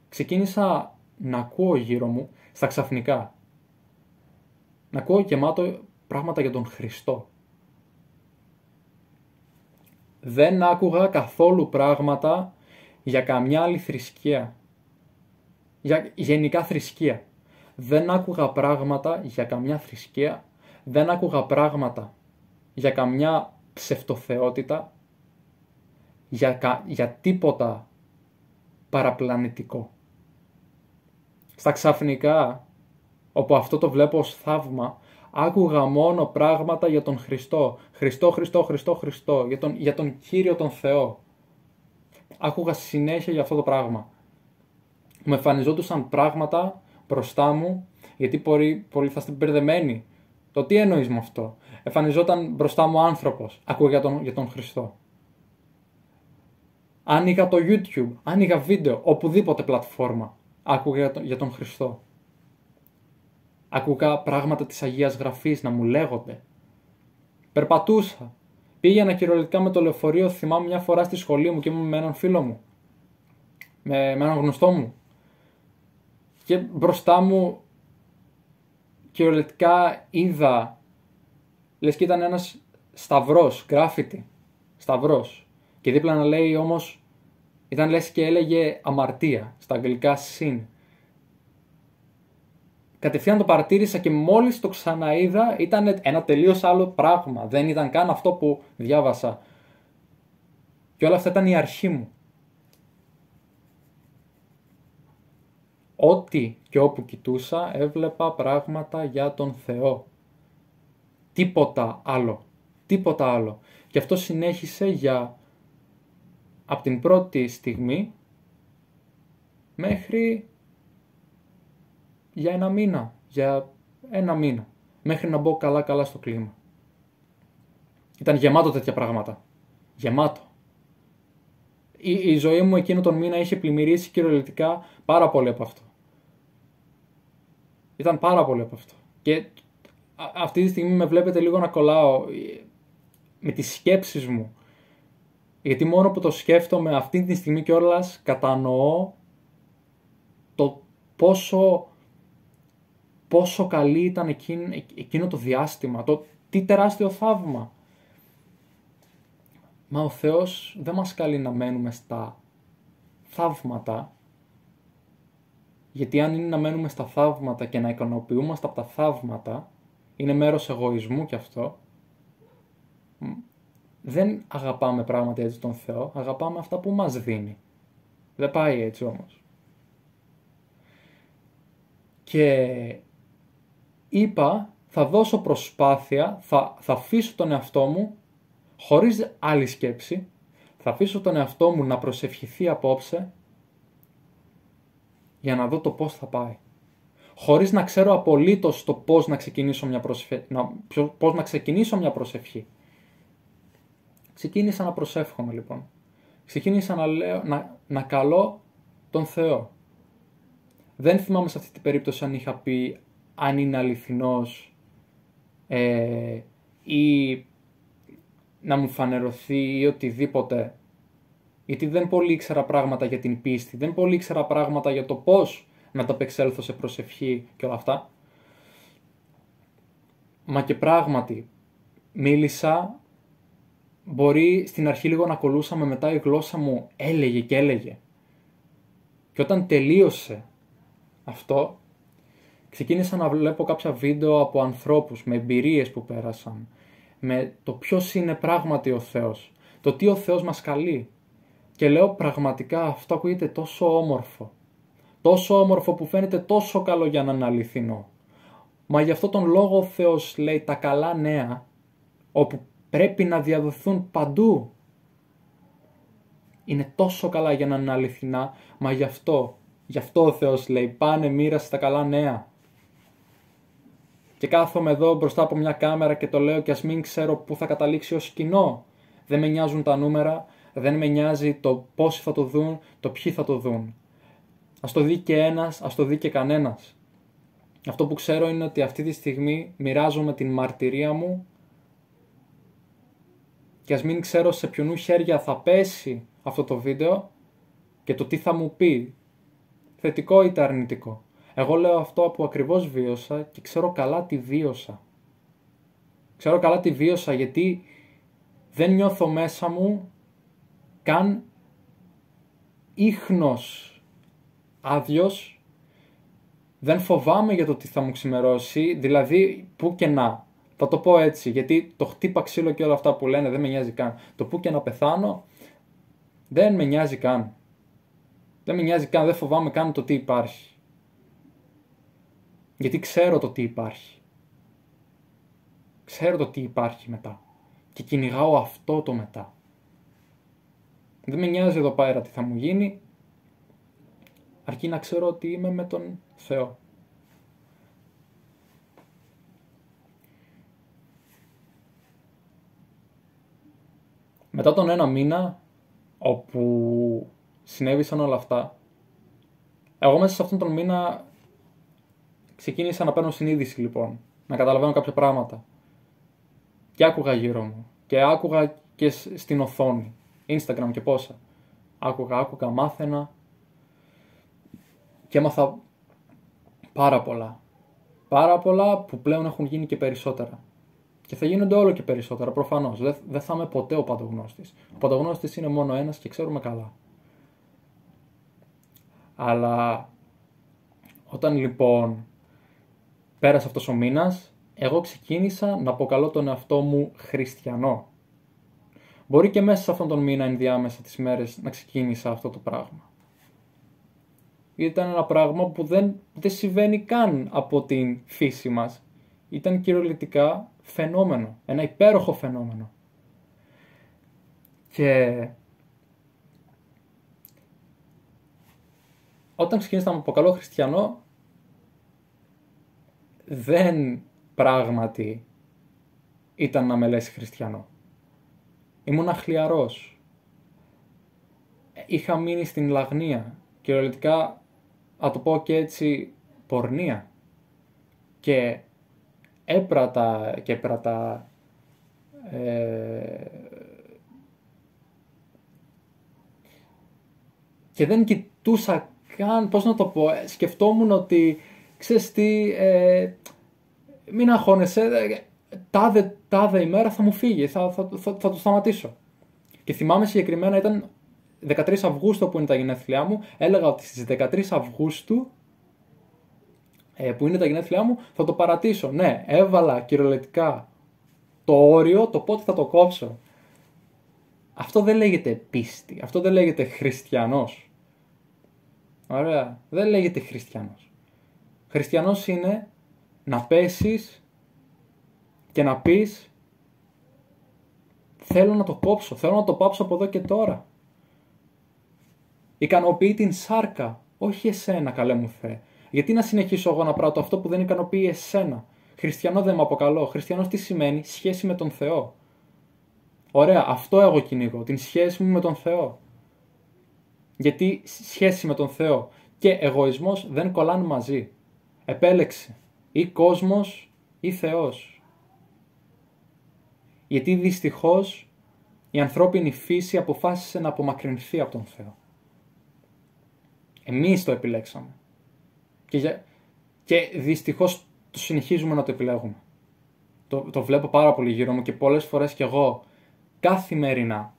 ξεκίνησα να ακούω γύρω μου, στα ξαφνικά, να ακούω γεμάτο πράγματα για τον Χριστό. Δεν άκουγα καθόλου πράγματα για καμιά άλλη θρησκεία. Για γενικά θρησκεία. Δεν άκουγα πράγματα για καμιά θρησκεία. Δεν άκουγα πράγματα για καμιά ψευτοθεότητα. Για τίποτα παραπλανητικό. Στα ξαφνικά, όπου αυτό το βλέπω ως θαύμα, άκουγα μόνο πράγματα για τον Χριστό. Χριστό, Χριστό, Χριστό, Χριστό. Για τον Κύριο τον Θεό. Άκουγα συνέχεια για αυτό το πράγμα. Με εμφανιζόντουσαν πράγματα μπροστά μου, γιατί πολλοί θα είστε μπερδεμένοι. Το τι εννοείς με αυτό? Εμφανιζόταν μπροστά μου άνθρωπος. Άκουγα για τον Χριστό. Άνοιγα το YouTube, άνοιγα βίντεο, οπουδήποτε πλατφόρμα. Άκουγα για τον Χριστό. Άκουγα πράγματα της Αγίας Γραφής να μου λέγονται. Περπατούσα. Πήγαινα κυριολεκτικά με το λεωφορείο, θυμάμαι μια φορά στη σχολή μου και ήμουν με έναν φίλο μου. Με έναν γνωστό μου. Και μπροστά μου κυριολεκτικά είδα, λες και ήταν ένας σταυρός, γκράφιτι, σταυρός. Και δίπλα να λέει όμως, ήταν λες και έλεγε αμαρτία, στα αγγλικά sin. Κατευθείαν το παρατήρησα και μόλις το ξαναείδα ήταν ένα τελείως άλλο πράγμα. Δεν ήταν καν αυτό που διάβασα. Και όλα αυτά ήταν η αρχή μου. Ό,τι και όπου κοιτούσα έβλεπα πράγματα για τον Θεό. Τίποτα άλλο. Τίποτα άλλο. Και αυτό συνέχισε από την πρώτη στιγμή μέχρι για 1 μήνα. Για 1 μήνα. Μέχρι να μπω καλά στο κλίμα. Ήταν γεμάτο τέτοια πράγματα. Γεμάτο. Η ζωή μου εκείνο τον μήνα είχε πλημμυρίσει κυριολεκτικά πάρα πολύ από αυτό. Ήταν πάρα πολύ από αυτό. Και αυτή τη στιγμή με βλέπετε λίγο να κολλάω με τις σκέψεις μου. Γιατί μόνο που το σκέφτομαι αυτή τη στιγμή κιόλας κατανοώ το πόσο καλή ήταν εκείνο το διάστημα. Το τι τεράστιο θαύμα. Μα ο Θεός δεν μας καλεί να μένουμε στα θαύματα. Γιατί αν είναι να μένουμε στα θαύματα και να ικανοποιούμαστε από τα θαύματα, είναι μέρος εγωισμού κι αυτό. Δεν αγαπάμε πράγματι έτσι τον Θεό, αγαπάμε αυτά που μας δίνει. Δεν πάει έτσι όμως. Και είπα, θα δώσω προσπάθεια, θα αφήσω τον εαυτό μου, χωρίς άλλη σκέψη, θα αφήσω τον εαυτό μου να προσευχηθεί απόψε, για να δω το πώς θα πάει. Χωρίς να ξέρω απολύτως το πώς να ξεκινήσω μια προσευχή. Ξεκίνησα να προσεύχομαι λοιπόν. Ξεκίνησα να καλώ τον Θεό. Δεν θυμάμαι σε αυτή την περίπτωση αν είχα πει αν είναι αληθινός ή να μου φανερωθεί ή οτιδήποτε. Γιατί δεν πολύ ήξερα πράγματα για την πίστη, δεν πολύ ήξερα πράγματα για το πώς να τα απεξέλθω σε προσευχή και όλα αυτά. Μα και πράγματι, μίλησα, μπορεί στην αρχή λίγο να κολούσαμε, μετά η γλώσσα μου έλεγε και έλεγε. Και όταν τελείωσε αυτό, ξεκίνησα να βλέπω κάποια βίντεο από ανθρώπους με εμπειρίες που πέρασαν, με το ποιος είναι πράγματι ο Θεός, το τι ο Θεός μας καλεί. Και λέω πραγματικά αυτό ακούγεται τόσο όμορφο. Τόσο όμορφο που φαίνεται τόσο καλό για να είναι αληθινό. Μα γι' αυτό τον λόγο ο Θεός λέει τα καλά νέα, όπου πρέπει να διαδοθούν παντού. Είναι τόσο καλά για να είναι αληθινά, μα γι' αυτό ο Θεός λέει πάνε μοίρασε τα καλά νέα. Και κάθομαι εδώ μπροστά από μια κάμερα και το λέω και ας μην ξέρω πού θα καταλήξει ως κοινό. Δεν με νοιάζουν τα νούμερα, δεν με νοιάζει το πόσοι θα το δουν, το ποιοι θα το δουν. Ας το δει και ένας, ας το δει και κανένας. Αυτό που ξέρω είναι ότι αυτή τη στιγμή μοιράζομαι την μαρτυρία μου και ας μην ξέρω σε ποιονού χέρια θα πέσει αυτό το βίντεο και το τι θα μου πει, θετικό είτε αρνητικό. Εγώ λέω αυτό που ακριβώς βίωσα και ξέρω καλά τι βίωσα. Ξέρω καλά τι βίωσα γιατί δεν νιώθω μέσα μου καν ίχνος άδειος, δεν φοβάμαι για το τι θα μου ξημερώσει, δηλαδή που και να. Θα το πω έτσι, γιατί το χτύπα ξύλο και όλα αυτά που λένε δεν με νοιάζει καν. Το που και να πεθάνω δεν με νοιάζει καν. Δεν με νοιάζει καν, δεν φοβάμαι καν το τι υπάρχει. Γιατί ξέρω το τι υπάρχει. Ξέρω το τι υπάρχει μετά. Και κυνηγάω αυτό το μετά. Δεν με νοιάζει εδώ πέρα τι θα μου γίνει, αρκεί να ξέρω ότι είμαι με τον Θεό. Μετά τον 1 μήνα, όπου συνέβησαν όλα αυτά, εγώ μέσα σε αυτόν τον μήνα ξεκίνησα να παίρνω συνείδηση λοιπόν, να καταλαβαίνω κάποια πράγματα. Και άκουγα γύρω μου, και άκουγα και στην οθόνη, Instagram και πόσα. Άκουγα, μάθαινα και έμαθα πάρα πολλά. Πάρα πολλά που πλέον έχουν γίνει και περισσότερα. Και θα γίνονται όλο και περισσότερα, προφανώς. Δεν θα είμαι ποτέ ο παντογνώστης. Ο παντογνώστης είναι μόνο ένας και ξέρουμε καλά. Αλλά όταν λοιπόν πέρασε αυτός ο μήνας, εγώ ξεκίνησα να αποκαλώ τον εαυτό μου χριστιανό. Μπορεί και μέσα σε αυτόν τον μήνα ενδιάμεσα τις μέρες να ξεκίνησα αυτό το πράγμα. Ήταν ένα πράγμα που δεν συμβαίνει καν από την φύση μας. Ήταν κυριολεκτικά φαινόμενο, ένα υπέροχο φαινόμενο. Και όταν ξεκίνησα να με αποκαλώ χριστιανό, δεν πράγματι ήταν να με λες χριστιανό. Ήμουν χλιαρός. Είχα μείνει στην λαγνία. Κυριολεκτικά, να το πω και έτσι, πορνεία. Και έπρατα και δεν κοιτούσα καν, πώς να το πω, σκεφτόμουν ότι, ξέρεις τι, μην αγχώνεσαι, τάδε ημέρα θα μου φύγει, θα το σταματήσω. Και θυμάμαι συγκεκριμένα ήταν 13 Αυγούστου που είναι τα γενέθλιά μου, έλεγα ότι στις 13 Αυγούστου που είναι τα γενέθλιά μου θα το παρατήσω. Ναι, έβαλα κυριολεκτικά το όριο, το πότε θα το κόψω. Αυτό δεν λέγεται πίστη, αυτό δεν λέγεται χριστιανός. Ωραία. Δεν λέγεται χριστιανός. Χριστιανός είναι να πέσεις και να πεις θέλω να το κόψω, θέλω να το πάψω από εδώ και τώρα. Ικανοποιεί την σάρκα, όχι εσένα, καλέ μου Θεέ. Γιατί να συνεχίσω εγώ να πράττω αυτό που δεν ικανοποιεί εσένα? Χριστιανό δεν με αποκαλώ. Χριστιανός τι σημαίνει? Σχέση με τον Θεό. Ωραία, αυτό εγώ κυνηγώ, την σχέση μου με τον Θεό. Γιατί σχέση με τον Θεό και εγωισμός δεν κολλάνε μαζί. Επέλεξε ή κόσμος ή Θεός. Γιατί δυστυχώς η ανθρώπινη φύση αποφάσισε να απομακρυνθεί από τον Θεό. Εμείς το επιλέξαμε. Και δυστυχώς το συνεχίζουμε να το επιλέγουμε. Το βλέπω πάρα πολύ γύρω μου και πολλές φορές κι εγώ καθημερινά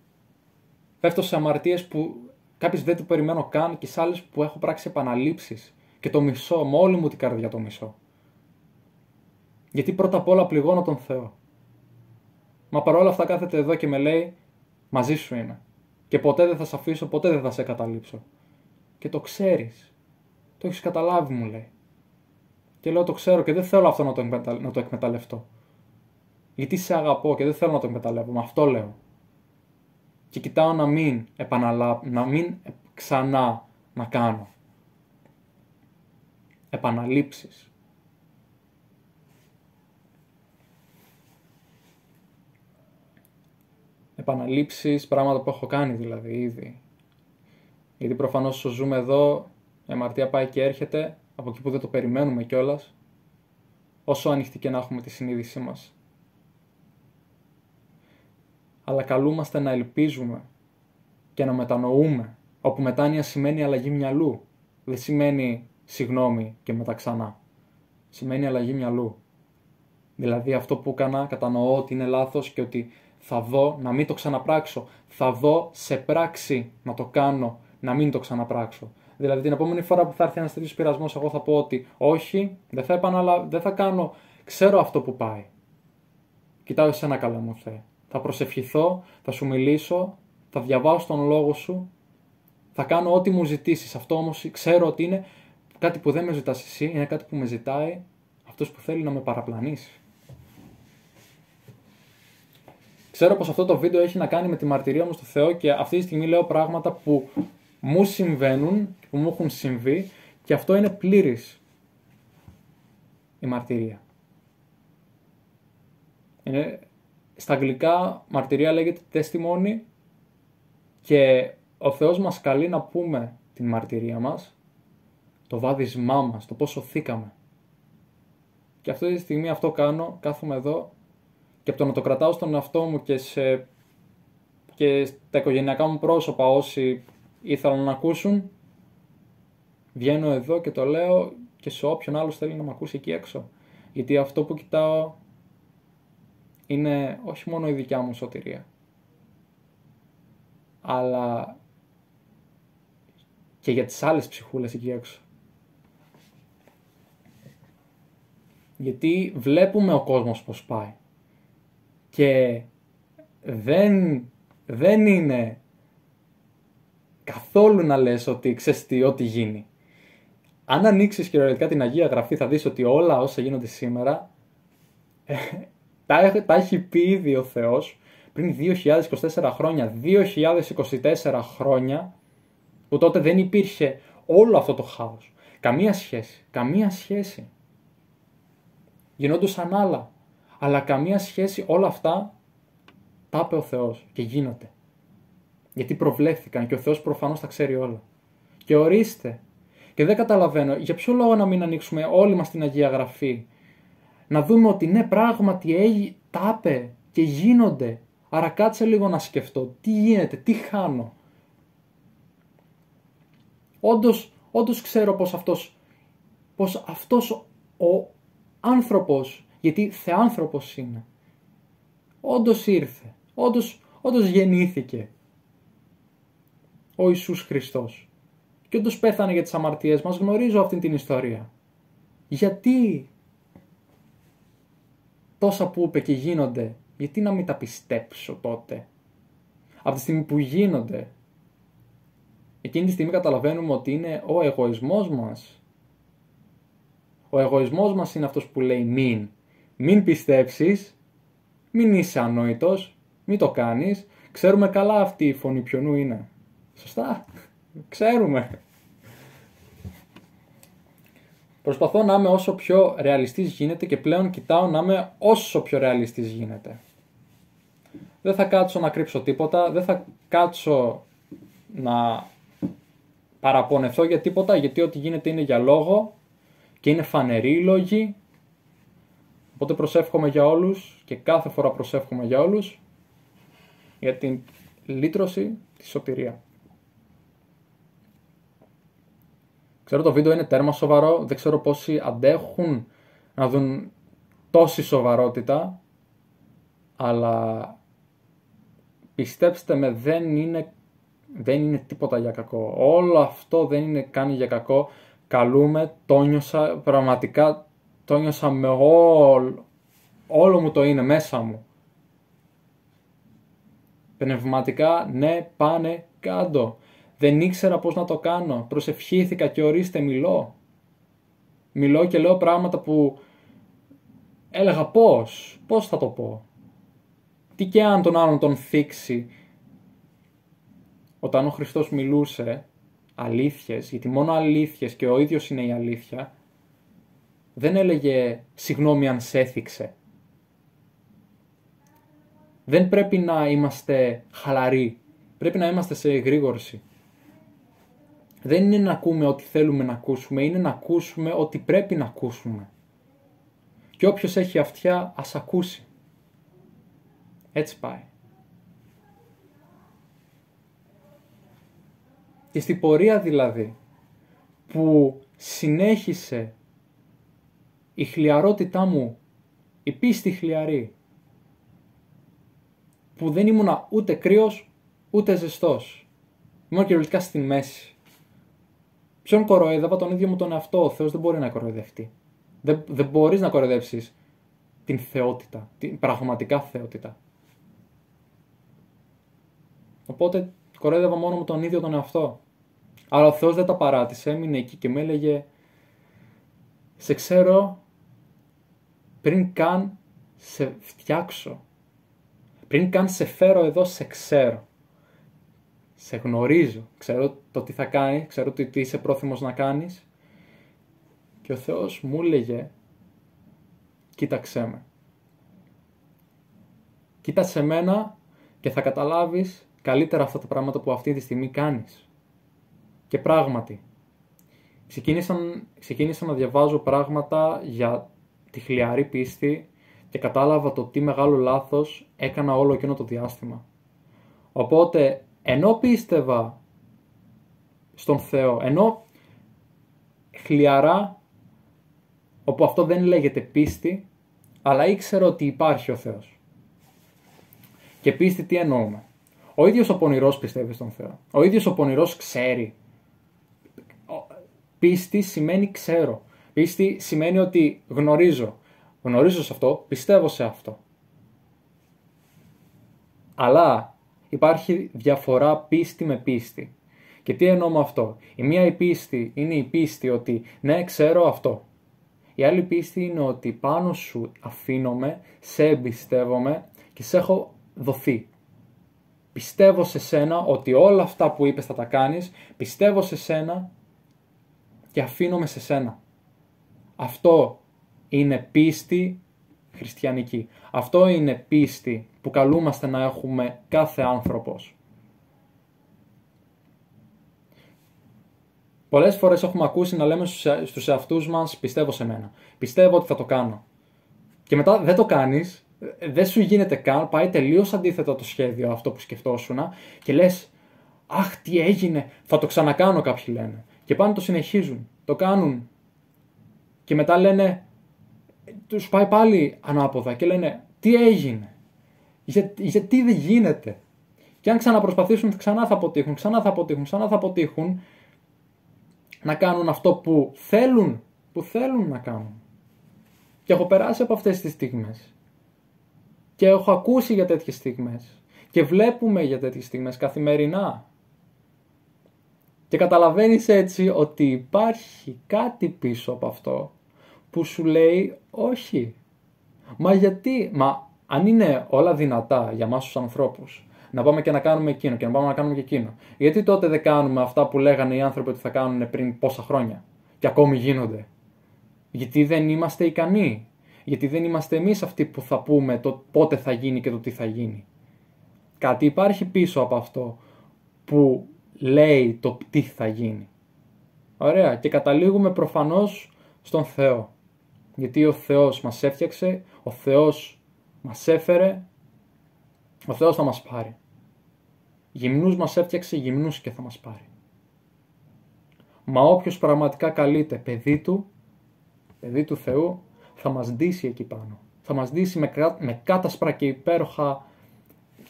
πέφτω σε αμαρτίες που κάποιες δεν το περιμένω καν και σε άλλες που έχω πράξει επαναλήψεις και το μισώ, με όλη μου την καρδιά το μισώ. Γιατί πρώτα απ' όλα πληγώνω τον Θεό. Μα παρόλα αυτά κάθεται εδώ και με λέει μαζί σου είμαι και ποτέ δεν θα σε αφήσω, ποτέ δεν θα σε καταλήψω. Και το ξέρεις, το έχεις καταλάβει, μου λέει. Και λέω το ξέρω και δεν θέλω αυτό να το εκμεταλλευτώ. Γιατί σε αγαπώ και δεν θέλω να το εκμεταλλεύω, με αυτό λέω. Και κοιτάω να μην ξανά να κάνω επαναλήψεις. Επαναλήψεις, πράγματα που έχω κάνει δηλαδή ήδη. Γιατί προφανώς όσο ζούμε εδώ, η αμαρτία πάει και έρχεται από εκεί που δεν το περιμένουμε κιόλας, όσο ανοιχτή και να έχουμε τη συνείδησή μας. Αλλά καλούμαστε να ελπίζουμε και να μετανοούμε, όπου μετάνοια σημαίνει αλλαγή μυαλού. Δεν σημαίνει συγγνώμη και μετά ξανά. Σημαίνει αλλαγή μυαλού. Δηλαδή αυτό που έκανα, κατανοώ ότι είναι λάθος και ότι θα δω να μην το ξαναπράξω. Θα δω σε πράξη να το κάνω, να μην το ξαναπράξω. Δηλαδή την επόμενη φορά που θα έρθει ένας τέτοιος πειρασμός, εγώ θα πω ότι όχι, δεν θα κάνω, ξέρω αυτό που πάει. Κοιτάω εσένα, καλά μου Θεέ. Θα προσευχηθώ, θα σου μιλήσω, θα διαβάσω τον λόγο σου, θα κάνω ό,τι μου ζητήσεις. Αυτό όμως ξέρω ότι είναι κάτι που δεν με ζητάς εσύ, είναι κάτι που με ζητάει αυτός που θέλει να με παραπλανήσει. Ξέρω πως αυτό το βίντεο έχει να κάνει με τη μαρτυρία μου στο Θεό και αυτή τη στιγμή λέω πράγματα που μου συμβαίνουν, που μου έχουν συμβεί και αυτό είναι πλήρης η μαρτυρία. Στα αγγλικά μαρτυρία λέγεται testimony και ο Θεός μας καλεί να πούμε την μαρτυρία μας, το βάδισμά μας, το πώς σωθήκαμε. Και αυτή τη στιγμή αυτό κάνω, κάθομαι εδώ και από το να το κρατάω στον εαυτό μου και στα οικογενειακά μου πρόσωπα όσοι ήθελαν να ακούσουν, βγαίνω εδώ και το λέω και σε όποιον άλλο θέλει να με ακούσει εκεί έξω. Γιατί αυτό που κοιτάω είναι όχι μόνο η δικιά μου σωτηρία, αλλά και για τις άλλες ψυχούλες εκεί έξω. Γιατί βλέπουμε ο κόσμος πώς πάει και δεν είναι καθόλου να λες ότι ξέρεις τι, ό,τι γίνει. Αν ανοίξεις κυριολεκτικά την Αγία Γραφή θα δεις ότι όλα όσα γίνονται σήμερα τα έχει πει ήδη ο Θεός πριν 2024 χρόνια, 2024 χρόνια, που τότε δεν υπήρχε όλο αυτό το χάος. Καμία σχέση. Γινόντουσαν άλλα, αλλά καμία σχέση, όλα αυτά τα είπε ο Θεός και γίνονται. Γιατί προβλέφθηκαν και ο Θεός προφανώς τα ξέρει όλα. Και ορίστε, και δεν καταλαβαίνω για ποιο λόγο να μην ανοίξουμε όλοι μας την Αγία Γραφή, να δούμε ότι ναι, πράγματι τα είπε και γίνονται. Άρα κάτσε λίγο να σκεφτώ τι γίνεται, τι χάνω. Όντως ξέρω πως αυτός ο άνθρωπος, γιατί θεάνθρωπος είναι, όντως ήρθε, όντως γεννήθηκε ο Ιησούς Χριστός και όντως πέθανε για τις αμαρτίες μας. Γνωρίζω αυτή την ιστορία. Γιατί τόσα που είπε και γίνονται, γιατί να μην τα πιστέψω τότε? Από τη στιγμή που γίνονται, Εκείνη τη στιγμή καταλαβαίνουμε ότι είναι ο εγωισμός μας. Ο εγωισμός μας είναι αυτός που λέει μην πιστέψεις, μην είσαι ανόητος, μην το κάνεις. Ξέρουμε καλά αυτή η φωνή ποιονού είναι. Σωστά, ξέρουμε. Προσπαθώ να είμαι όσο πιο ρεαλιστής γίνεται και πλέον κοιτάω να είμαι όσο πιο ρεαλιστής γίνεται. Δεν θα κάτσω να κρύψω τίποτα, δεν θα κάτσω να παραπονεθώ για τίποτα, γιατί ό,τι γίνεται είναι για λόγο και είναι φανεροί οι λόγοι. Οπότε προσεύχομαι για όλους και κάθε φορά προσεύχομαι για όλους για την λύτρωση, τη σωτηρία. Ξέρω το βίντεο είναι τέρμα σοβαρό, δεν ξέρω πόσοι αντέχουν να δουν τόση σοβαρότητα, αλλά πιστέψτε με, δεν είναι τίποτα για κακό. Όλο αυτό δεν είναι κάνει για κακό. Καλούμε, το νιώσα, πραγματικά το νιώσα με όλο μου το είναι μέσα μου. Πνευματικά, ναι, πάνε κάτω. Δεν ήξερα πώς να το κάνω. Προσευχήθηκα και ορίστε μιλώ. Μιλώ και λέω πράγματα που έλεγα πώς θα το πω. Τι και αν τον άλλον τον θίξει. Όταν ο Χριστός μιλούσε αλήθειες, γιατί μόνο αλήθειες και ο ίδιος είναι η αλήθεια, δεν έλεγε συγγνώμη αν σε έθιξε. Δεν πρέπει να είμαστε χαλαροί. Πρέπει να είμαστε σε εγρήγορση. Δεν είναι να ακούμε ό,τι θέλουμε να ακούσουμε, είναι να ακούσουμε ό,τι πρέπει να ακούσουμε. Και όποιος έχει αυτιά ας ακούσει. Έτσι πάει. Και στην πορεία δηλαδή που συνέχισε η χλιαρότητά μου, η πίστη χλιαρή, που δεν ήμουνα ούτε κρύος ούτε ζεστός. Ήμουν κυριολεκτικά στη μέση. Ποιον κοροϊδεύα? Τον ίδιο μου τον εαυτό. Ο Θεός δεν μπορεί να κοροϊδευτεί. Δεν μπορείς να κοροϊδέψεις την θεότητα, την πραγματικά θεότητα. Οπότε κοροϊδεύα μόνο μου τον ίδιο τον εαυτό. Αλλά ο Θεός δεν τα παράτησε, έμεινε εκεί και με έλεγε σε ξέρω πριν καν σε φτιάξω. Πριν καν σε φέρω εδώ σε ξέρω. Σε γνωρίζω, ξέρω το τι θα κάνει, ξέρω τι είσαι πρόθυμος να κάνεις. Και ο Θεός μου έλεγε, κοίταξέ με. Κοίταξε μένα και θα καταλάβεις καλύτερα αυτά τα πράγματα που αυτή τη στιγμή κάνεις. Και πράγματι, ξεκίνησα να διαβάζω πράγματα για τη χλιαρή πίστη και κατάλαβα το τι μεγάλο λάθος έκανα όλο εκείνο το διάστημα. Οπότε, ενώ πίστευα στον Θεό, ενώ χλιαρά, όπου αυτό δεν λέγεται πίστη, αλλά ήξερα ότι υπάρχει ο Θεός. Και πίστη τι εννοούμε? Ο ίδιος ο πονηρός πιστεύει στον Θεό. Ο ίδιος ο πονηρός ξέρει. Πίστη σημαίνει ξέρω. Πίστη σημαίνει ότι γνωρίζω. Γνωρίζω σε αυτό, πιστεύω σε αυτό. Αλλά υπάρχει διαφορά πίστη με πίστη. Και τι εννοώ με αυτό? Η μία η πίστη είναι η πίστη ότι ναι, ξέρω αυτό. Η άλλη πίστη είναι ότι πάνω σου αφήνομαι, σε εμπιστεύομαι και σε έχω δοθεί. Πιστεύω σε σένα ότι όλα αυτά που είπες θα τα κάνεις, πιστεύω σε σένα και αφήνομαι σε σένα. Αυτό είναι πίστη χριστιανική. Αυτό είναι πίστη που καλούμαστε να έχουμε κάθε άνθρωπος. Πολλές φορές έχουμε ακούσει να λέμε στους εαυτούς μας πιστεύω σε μένα. Πιστεύω ότι θα το κάνω. Και μετά δεν το κάνεις, δεν σου γίνεται καν, πάει τελείως αντίθετα το σχέδιο αυτό που σκεφτόσουνα και λες αχ τι έγινε, θα το ξανακάνω κάποιοι λένε. Και πάνε το συνεχίζουν, το κάνουν και μετά λένε, τους πάει πάλι ανάποδα και λένε τι έγινε, γιατί δεν γίνεται. Και αν ξαναπροσπαθήσουν ξανά θα αποτύχουν, να κάνουν αυτό που θέλουν να κάνουν. Και έχω περάσει από αυτές τις στιγμές. Και έχω ακούσει για τέτοιες στιγμές. Και βλέπουμε για τέτοιες στιγμές καθημερινά. Και καταλαβαίνεις έτσι ότι υπάρχει κάτι πίσω από αυτό που σου λέει όχι. Μα γιατί, αν είναι όλα δυνατά για εμάς τους ανθρώπους, να πάμε και να κάνουμε εκείνο και να πάμε να κάνουμε και εκείνο, γιατί τότε δεν κάνουμε αυτά που λέγανε οι άνθρωποι ότι θα κάνουν πριν πόσα χρόνια και ακόμη γίνονται? Γιατί δεν είμαστε ικανοί? Γιατί δεν είμαστε εμείς αυτοί που θα πούμε το πότε θα γίνει και το τι θα γίνει? Κάτι υπάρχει πίσω από αυτό που λέει το τι θα γίνει. Ωραία, και καταλήγουμε προφανώς στον Θεό. Γιατί ο Θεός μας έφτιαξε, ο Θεός μας έφερε, ο Θεός θα μας πάρει. Γυμνούς μας έφτιαξε, γυμνούς και θα μας πάρει. Μα όποιος πραγματικά καλείται παιδί του Θεού, θα μας ντύσει εκεί πάνω. Θα μας ντύσει με κάτασπρα και υπέροχα,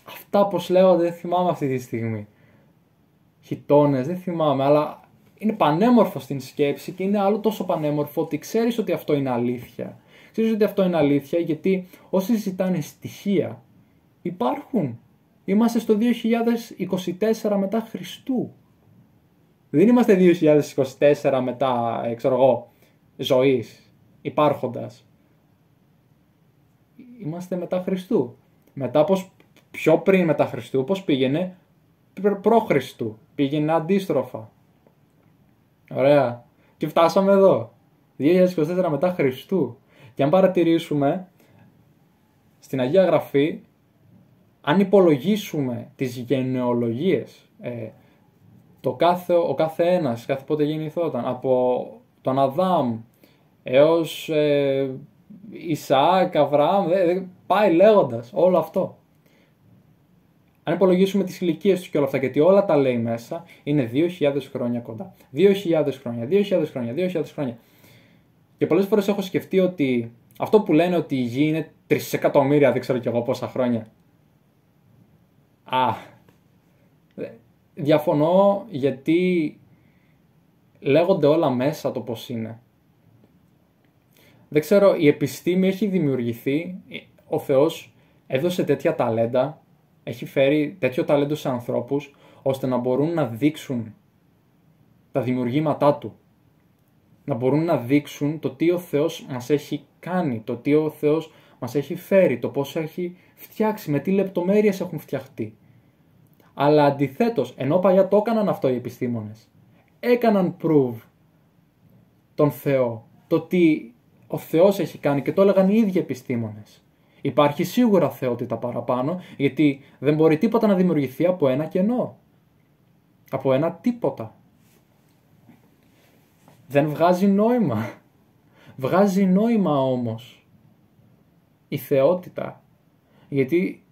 αυτά πως λέγονται, δεν θυμάμαι αυτή τη στιγμή. Χιτώνες, δεν θυμάμαι, αλλά είναι πανέμορφο στην σκέψη και είναι άλλο τόσο πανέμορφο ότι ξέρεις ότι αυτό είναι αλήθεια. Ξέρεις ότι αυτό είναι αλήθεια γιατί όσοι ζητάνε στοιχεία υπάρχουν. Είμαστε στο 2024 μετά Χριστού. Δεν είμαστε 2024 μετά, ζωής, υπάρχοντας. Είμαστε μετά Χριστού. Μετά πιο πριν μετά Χριστού, πώς πήγαινε? Προ Χριστού. Πήγαινε αντίστροφα. Ωραία. Και φτάσαμε εδώ. 2024 μετά Χριστού. Και αν παρατηρήσουμε, στην Αγία Γραφή, αν υπολογίσουμε τις γενεολογίες, ο κάθε ένας, κάθε πότε γεννηθόταν, από τον Αδάμ έως Ισαάκ, Αβραάμ, πάει λέγοντας όλο αυτό. Αν υπολογίσουμε τις ηλικίες τους και όλα αυτά, γιατί όλα τα λέει μέσα, είναι 2.000 χρόνια κοντά. 2.000 χρόνια, 2.000 χρόνια, 2.000 χρόνια. Και πολλές φορές έχω σκεφτεί ότι αυτό που λένε ότι η γη είναι 3 εκατομμύρια, δεν ξέρω κι εγώ πόσα χρόνια. Διαφωνώ, γιατί λέγονται όλα μέσα το πώς είναι. Δεν ξέρω, η επιστήμη έχει δημιουργηθεί, ο Θεός έδωσε τέτοια ταλέντα, έχει φέρει τέτοιο ταλέντο σε ανθρώπους, ώστε να μπορούν να δείξουν τα δημιουργήματά του. Να μπορούν να δείξουν το τι ο Θεός μας έχει κάνει, το τι ο Θεός μας έχει φέρει, το πώς έχει φτιάξει, με τι λεπτομέρειες έχουν φτιαχτεί. Αλλά αντιθέτως, ενώ παλιά το έκαναν αυτό οι επιστήμονες, έκαναν prove τον Θεό, το τι ο Θεός έχει κάνει και το έλεγαν οι ίδιοι επιστήμονες. Υπάρχει σίγουρα θεότητα παραπάνω, γιατί δεν μπορεί τίποτα να δημιουργηθεί από ένα κενό. Από ένα τίποτα. Δεν βγάζει νόημα. Βγάζει νόημα όμως η θεότητα. Γιατί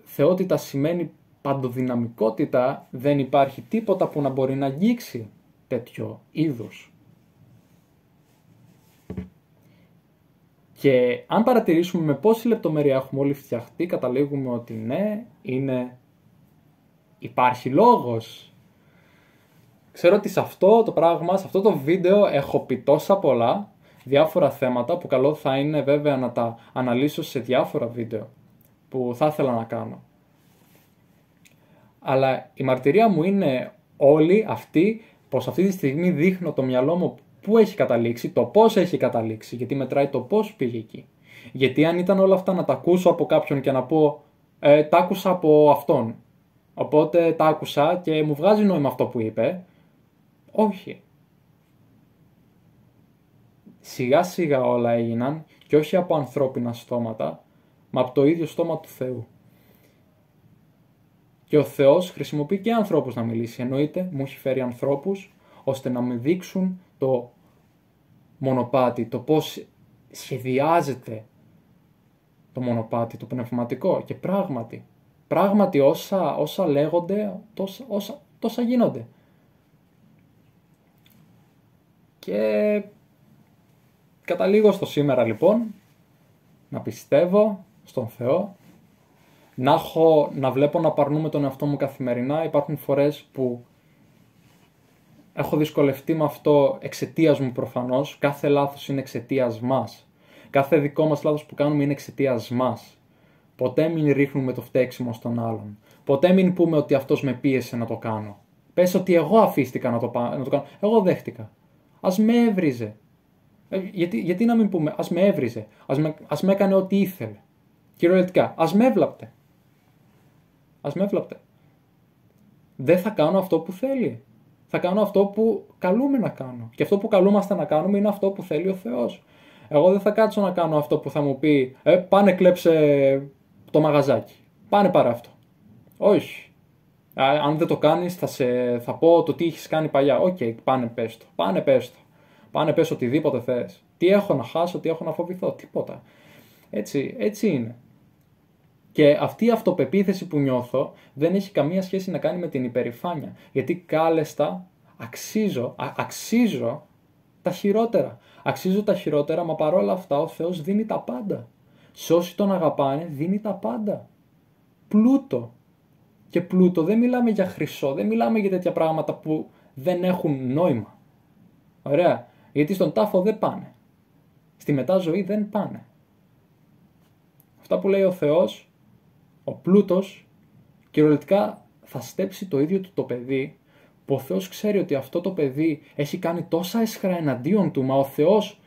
θεότητα σημαίνει παντοδυναμικότητα, δεν υπάρχει τίποτα που να μπορεί να αγγίξει τέτοιο είδος. Και αν παρατηρήσουμε με πόση λεπτομέρεια έχουμε όλοι φτιαχτεί, καταλήγουμε ότι ναι, υπάρχει λόγος. Ξέρω ότι σε αυτό το πράγμα, σε αυτό το βίντεο έχω πει τόσα πολλά, διάφορα θέματα που καλό θα είναι βέβαια να τα αναλύσω σε διάφορα βίντεο που θα ήθελα να κάνω. Αλλά η μαρτυρία μου είναι όλη αυτή, πως αυτή τη στιγμή δείχνω το μυαλό μου πού έχει καταλήξει, το πώς έχει καταλήξει, γιατί μετράει το πώς πήγε εκεί. Γιατί αν ήταν όλα αυτά να τα ακούσω από κάποιον και να πω τα άκουσα από αυτόν, οπότε τα άκουσα και μου βγάζει νόημα αυτό που είπε, όχι. Σιγά σιγά όλα έγιναν και όχι από ανθρώπινα στόματα, μα από το ίδιο στόμα του Θεού. Και ο Θεός χρησιμοποιεί και ανθρώπους να μιλήσει. Εννοείται, μου έχει φέρει ανθρώπους ώστε να με δείξουν το μονοπάτι, το πώς σχεδιάζεται το μονοπάτι, το πνευματικό. Και πράγματι όσα λέγονται, τόσα γίνονται. Και καταλήγω στο σήμερα λοιπόν, να πιστεύω στον Θεό, να βλέπω να παρνούμε τον εαυτό μου καθημερινά. Υπάρχουν φορές που έχω δυσκολευτεί με αυτό εξαιτίας μου προφανώς. Κάθε λάθος είναι εξαιτίας μας. Κάθε δικό μας λάθος που κάνουμε είναι εξαιτίας μας. Ποτέ μην ρίχνουμε το φταίξιμο στον άλλον. Ποτέ μην πούμε ότι αυτός με πίεσε να το κάνω. Πες ότι εγώ αφίστηκα να το κάνω. Εγώ δέχτηκα. Ας με έβριζε. Γιατί να μην πούμε, ας με έβριζε. Ας με έκανε ό,τι ήθελε. Κυριολεκτικά. Ας με έβλαπτε. Δεν θα κάνω αυτό που θέλει. Θα κάνω αυτό που καλούμε να κάνω. Και αυτό που καλούμαστε να κάνουμε είναι αυτό που θέλει ο Θεός. Εγώ δεν θα κάτσω να κάνω αυτό που θα μου πει πάνε κλέψε το μαγαζάκι. Πάνε πάρε αυτό. Όχι. Αν δεν το κάνεις θα πω το τι έχεις κάνει παλιά. Οκ, πάνε πες το. Πάνε πες οτιδήποτε θες. Τι έχω να χάσω, τι έχω να φοβηθώ. Τίποτα. Έτσι είναι. Και αυτή η αυτοπεποίθηση που νιώθω δεν έχει καμία σχέση να κάνει με την υπερηφάνεια. Γιατί κάλεστα αξίζω τα χειρότερα. Αξίζω τα χειρότερα, μα παρόλα αυτά ο Θεός δίνει τα πάντα. Σε όσοι τον αγαπάνε δίνει τα πάντα. Πλούτο. Και πλούτο δεν μιλάμε για χρυσό, δεν μιλάμε για τέτοια πράγματα που δεν έχουν νόημα. Ωραία. Γιατί στον τάφο δεν πάνε. Στη μετά ζωή δεν πάνε. Αυτά που λέει ο Θεός, ο πλούτος, κυριολεκτικά θα στέψει το ίδιο του το παιδί, που ο Θεός ξέρει ότι αυτό το παιδί έχει κάνει τόσα έσχρα εναντίον του, μα ο Θεός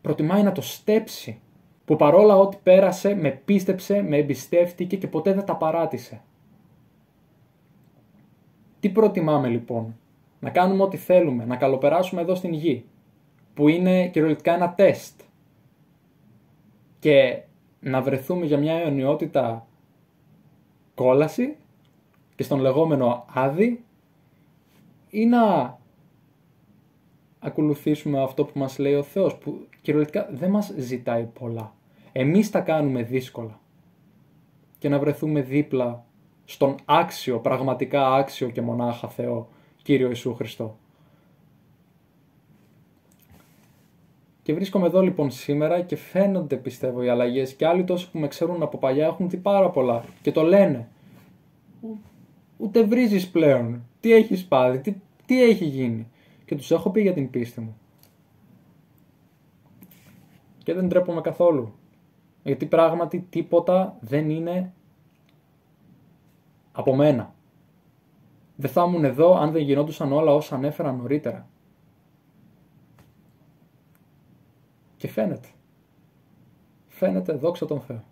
προτιμάει να το στέψει, που παρόλα ό,τι πέρασε, με πίστεψε, με εμπιστεύτηκε και ποτέ δεν τα παράτησε. Τι προτιμάμε λοιπόν? Να κάνουμε ό,τι θέλουμε, να καλοπεράσουμε εδώ στην γη, που είναι κυριολεκτικά ένα τεστ, και να βρεθούμε για μια αιωνιότητα κόλαση και στον λεγόμενο Άδη, ή να ακολουθήσουμε αυτό που μας λέει ο Θεός, που κυριολεκτικά δεν μας ζητάει πολλά. Εμείς τα κάνουμε δύσκολα, και να βρεθούμε δίπλα στον άξιο, πραγματικά άξιο και μονάχα Θεό, Κύριο Ιησού Χριστό. Και βρίσκομαι εδώ λοιπόν σήμερα και φαίνονται, πιστεύω, οι αλλαγές, και άλλοι τόσοι που με ξέρουν από παλιά έχουν δει πάρα πολλά και το λένε. Ούτε βρίζεις πλέον. Τι έχεις πάθει, τι έχει γίνει? Και τους έχω πει για την πίστη μου. Και δεν ντρέπομαι καθόλου. Γιατί πράγματι τίποτα δεν είναι από μένα. Δεν θα ήμουν εδώ αν δεν γινόντουσαν όλα όσα ανέφερα νωρίτερα. Και φαίνεται, δόξα τον Θεό.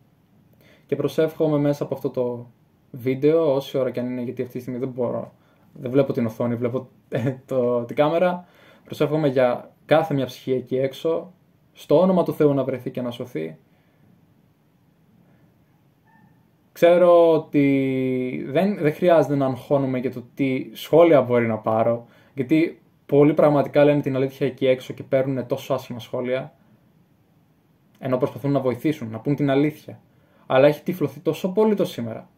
Και προσεύχομαι μέσα από αυτό το βίντεο, όση ώρα και αν είναι, γιατί αυτή τη στιγμή δεν βλέπω την οθόνη, βλέπω την κάμερα. Προσεύχομαι για κάθε μια ψυχή εκεί έξω, στο όνομα του Θεού να βρεθεί και να σωθεί. Ξέρω ότι δεν χρειάζεται να αγχώνουμε για το τι σχόλια μπορεί να πάρω, γιατί πολλοί πραγματικά λένε την αλήθεια εκεί έξω και παίρνουν τόσο άσχημα σχόλια, ενώ προσπαθούν να βοηθήσουν, να πούν την αλήθεια. Αλλά έχει τυφλωθεί τόσο πολύ το σήμερα,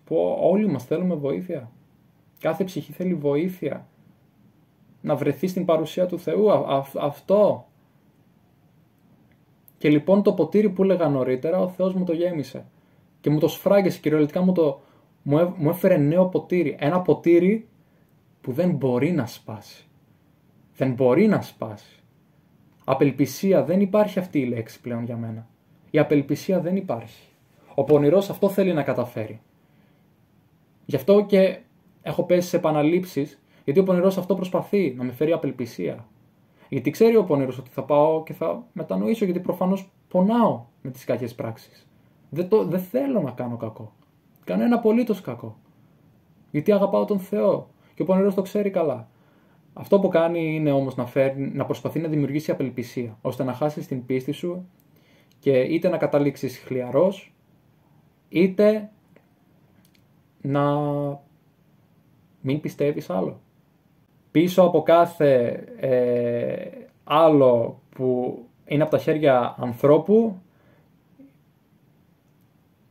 που όλοι μας θέλουμε βοήθεια. Κάθε ψυχή θέλει βοήθεια. Να βρεθεί στην παρουσία του Θεού. Αυτό. Και λοιπόν το ποτήρι που έλεγα νωρίτερα, ο Θεός μου το γέμισε. Και μου το σφράγγισε, κυριολεκτικά μου έφερε νέο ποτήρι. Ένα ποτήρι που δεν μπορεί να σπάσει. Δεν μπορεί να σπάσει. Απελπισία, δεν υπάρχει αυτή η λέξη πλέον για μένα. Η απελπισία δεν υπάρχει. Ο πονηρός αυτό θέλει να καταφέρει. Γι' αυτό και έχω πέσει σε επαναλήψεις, γιατί ο πονηρός αυτό προσπαθεί, να με φέρει απελπισία. Γιατί ξέρει ο πονηρός ότι θα πάω και θα μετανοήσω, γιατί προφανώς πονάω με τις κακές πράξεις. Δεν θέλω να κάνω κακό. Κανένα απολύτως κακό. Γιατί αγαπάω τον Θεό και ο πονηρός το ξέρει καλά. Αυτό που κάνει είναι όμως να προσπαθεί να δημιουργήσει απελπισία, ώστε να χάσεις την πίστη σου και είτε να καταλήξεις χλιαρός, είτε να μην πιστεύεις άλλο. Πίσω από κάθε άλλο που είναι από τα χέρια ανθρώπου,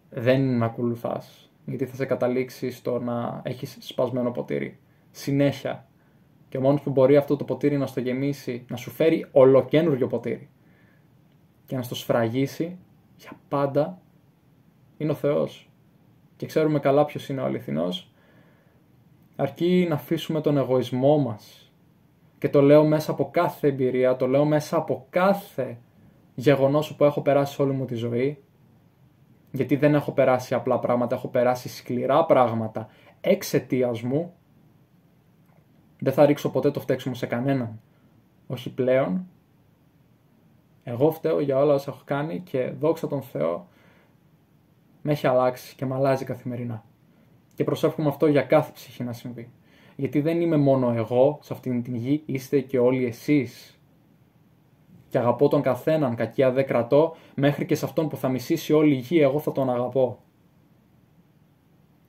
δεν ακολουθάς, γιατί θα σε καταλήξει στο να έχεις σπασμένο ποτήρι. Συνέχεια. Και ο μόνος που μπορεί αυτό το ποτήρι να στο γεμίσει, να σου φέρει ολοκένουργιο ποτήρι και να στο σφραγίσει για πάντα, είναι ο Θεός. Και ξέρουμε καλά ποιος είναι ο αληθινός. Αρκεί να αφήσουμε τον εγωισμό μας. Και το λέω μέσα από κάθε εμπειρία, το λέω μέσα από κάθε γεγονός που έχω περάσει όλη μου τη ζωή. Γιατί δεν έχω περάσει απλά πράγματα, έχω περάσει σκληρά πράγματα εξαιτίας μου. Δεν θα ρίξω ποτέ το φταίξιμο σε κανέναν. Όχι πλέον. Εγώ φταίω για όλα όσα έχω κάνει και δόξα τον Θεό με έχει αλλάξει και με αλλάζει καθημερινά. Και προσεύχομαι αυτό για κάθε ψυχή να συμβεί. Γιατί δεν είμαι μόνο εγώ σε αυτήν την γη, είστε και όλοι εσείς. Και αγαπώ τον καθέναν, κακία δεν κρατώ, μέχρι και σε αυτόν που θα μισήσει όλη η γη, εγώ θα τον αγαπώ.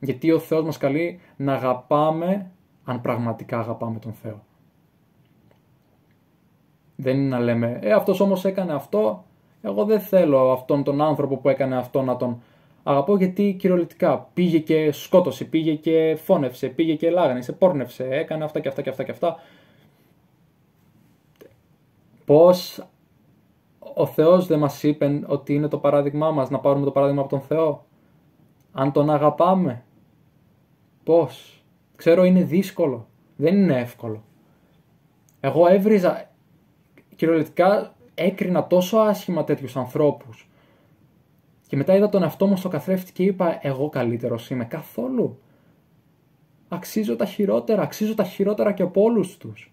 Γιατί ο Θεός μας καλεί να αγαπάμε, αν πραγματικά αγαπάμε τον Θεό. Δεν είναι να λέμε, αυτός όμως έκανε αυτό, εγώ δεν θέλω αυτόν τον άνθρωπο που έκανε αυτό να τον αγαπώ, γιατί κυριολεκτικά πήγε και σκότωσε, πήγε και φώνευσε, πήγε και λάγανισε, πόρνευσε, έκανε αυτά και αυτά και αυτά και αυτά. Πώς ο Θεός δεν μας είπε ότι είναι το παράδειγμά μας, να πάρουμε το παράδειγμα από τον Θεό? Αν τον αγαπάμε, πώς? Ξέρω είναι δύσκολο, δεν είναι εύκολο. Εγώ έβριζα, κυριολεκτικά έκρινα τόσο άσχημα τέτοιους ανθρώπους. Και μετά είδα τον εαυτό μου στο καθρέφτη και είπα, εγώ καλύτερος είμαι? Καθόλου. Αξίζω τα χειρότερα και από όλους τους.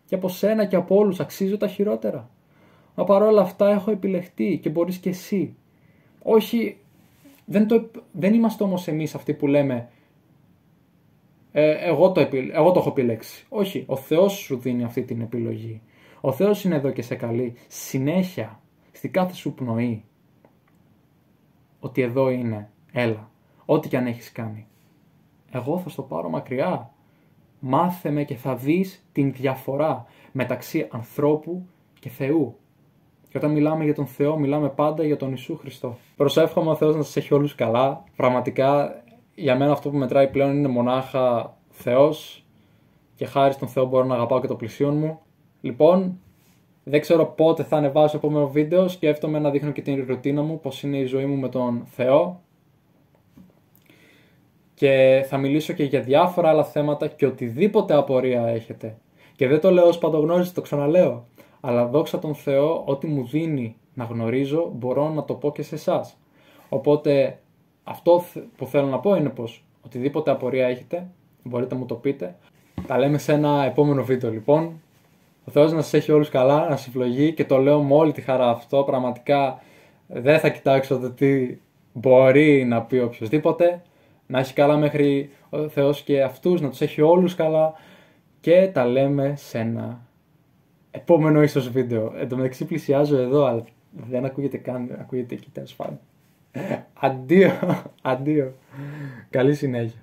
Και από σένα και από όλους αξίζω τα χειρότερα. Μα παρόλα αυτά έχω επιλεχτεί και μπορείς και εσύ. Όχι, δεν είμαστε όμως εμείς αυτοί που λέμε εγώ το έχω επιλέξει. Όχι, ο Θεός σου δίνει αυτή την επιλογή. Ο Θεός είναι εδώ και σε καλεί συνέχεια, στη κάθε σου πνοή, ότι εδώ είναι, έλα, ό,τι κι αν έχεις κάνει. Εγώ θα στο πάρω μακριά. Μάθε με και θα δεις την διαφορά μεταξύ ανθρώπου και Θεού. Και όταν μιλάμε για τον Θεό, μιλάμε πάντα για τον Ιησού Χριστό. Προσεύχομαι ο Θεός να σας έχει όλους καλά. Πραγματικά, για μένα αυτό που μετράει πλέον είναι μονάχα Θεός. Και χάρη στον Θεό μπορώ να αγαπάω και το πλησίον μου. Λοιπόν, δεν ξέρω πότε θα ανεβάσω επόμενο βίντεο. Σκέφτομαι να δείχνω και την ρουτίνα μου, πώς είναι η ζωή μου με τον Θεό. Και θα μιλήσω και για διάφορα άλλα θέματα και οτιδήποτε απορία έχετε. Και δεν το λέω ως παντογνώριση, το ξαναλέω. Αλλά δόξα τον Θεό, ό,τι μου δίνει να γνωρίζω, μπορώ να το πω και σε εσάς. Οπότε, αυτό που θέλω να πω είναι πως οτιδήποτε απορία έχετε, μπορείτε να μου το πείτε. Τα λέμε σε ένα επόμενο βίντεο λοιπόν. Ο Θεός να σας έχει όλους καλά, να σας ευλογεί και το λέω με όλη τη χαρά αυτό. Πραγματικά δεν θα κοιτάξω το τι μπορεί να πει οποιοδήποτε. Να έχει καλά μέχρι ο Θεός και αυτούς, να τους έχει όλους καλά. Και τα λέμε σε ένα επόμενο ίσως βίντεο. Εν τω μεταξύ πλησιάζω εδώ, αλλά δεν ακούγεται καν, ακούγεται εκεί τέλος πάντων. Αντίο. Καλή συνέχεια.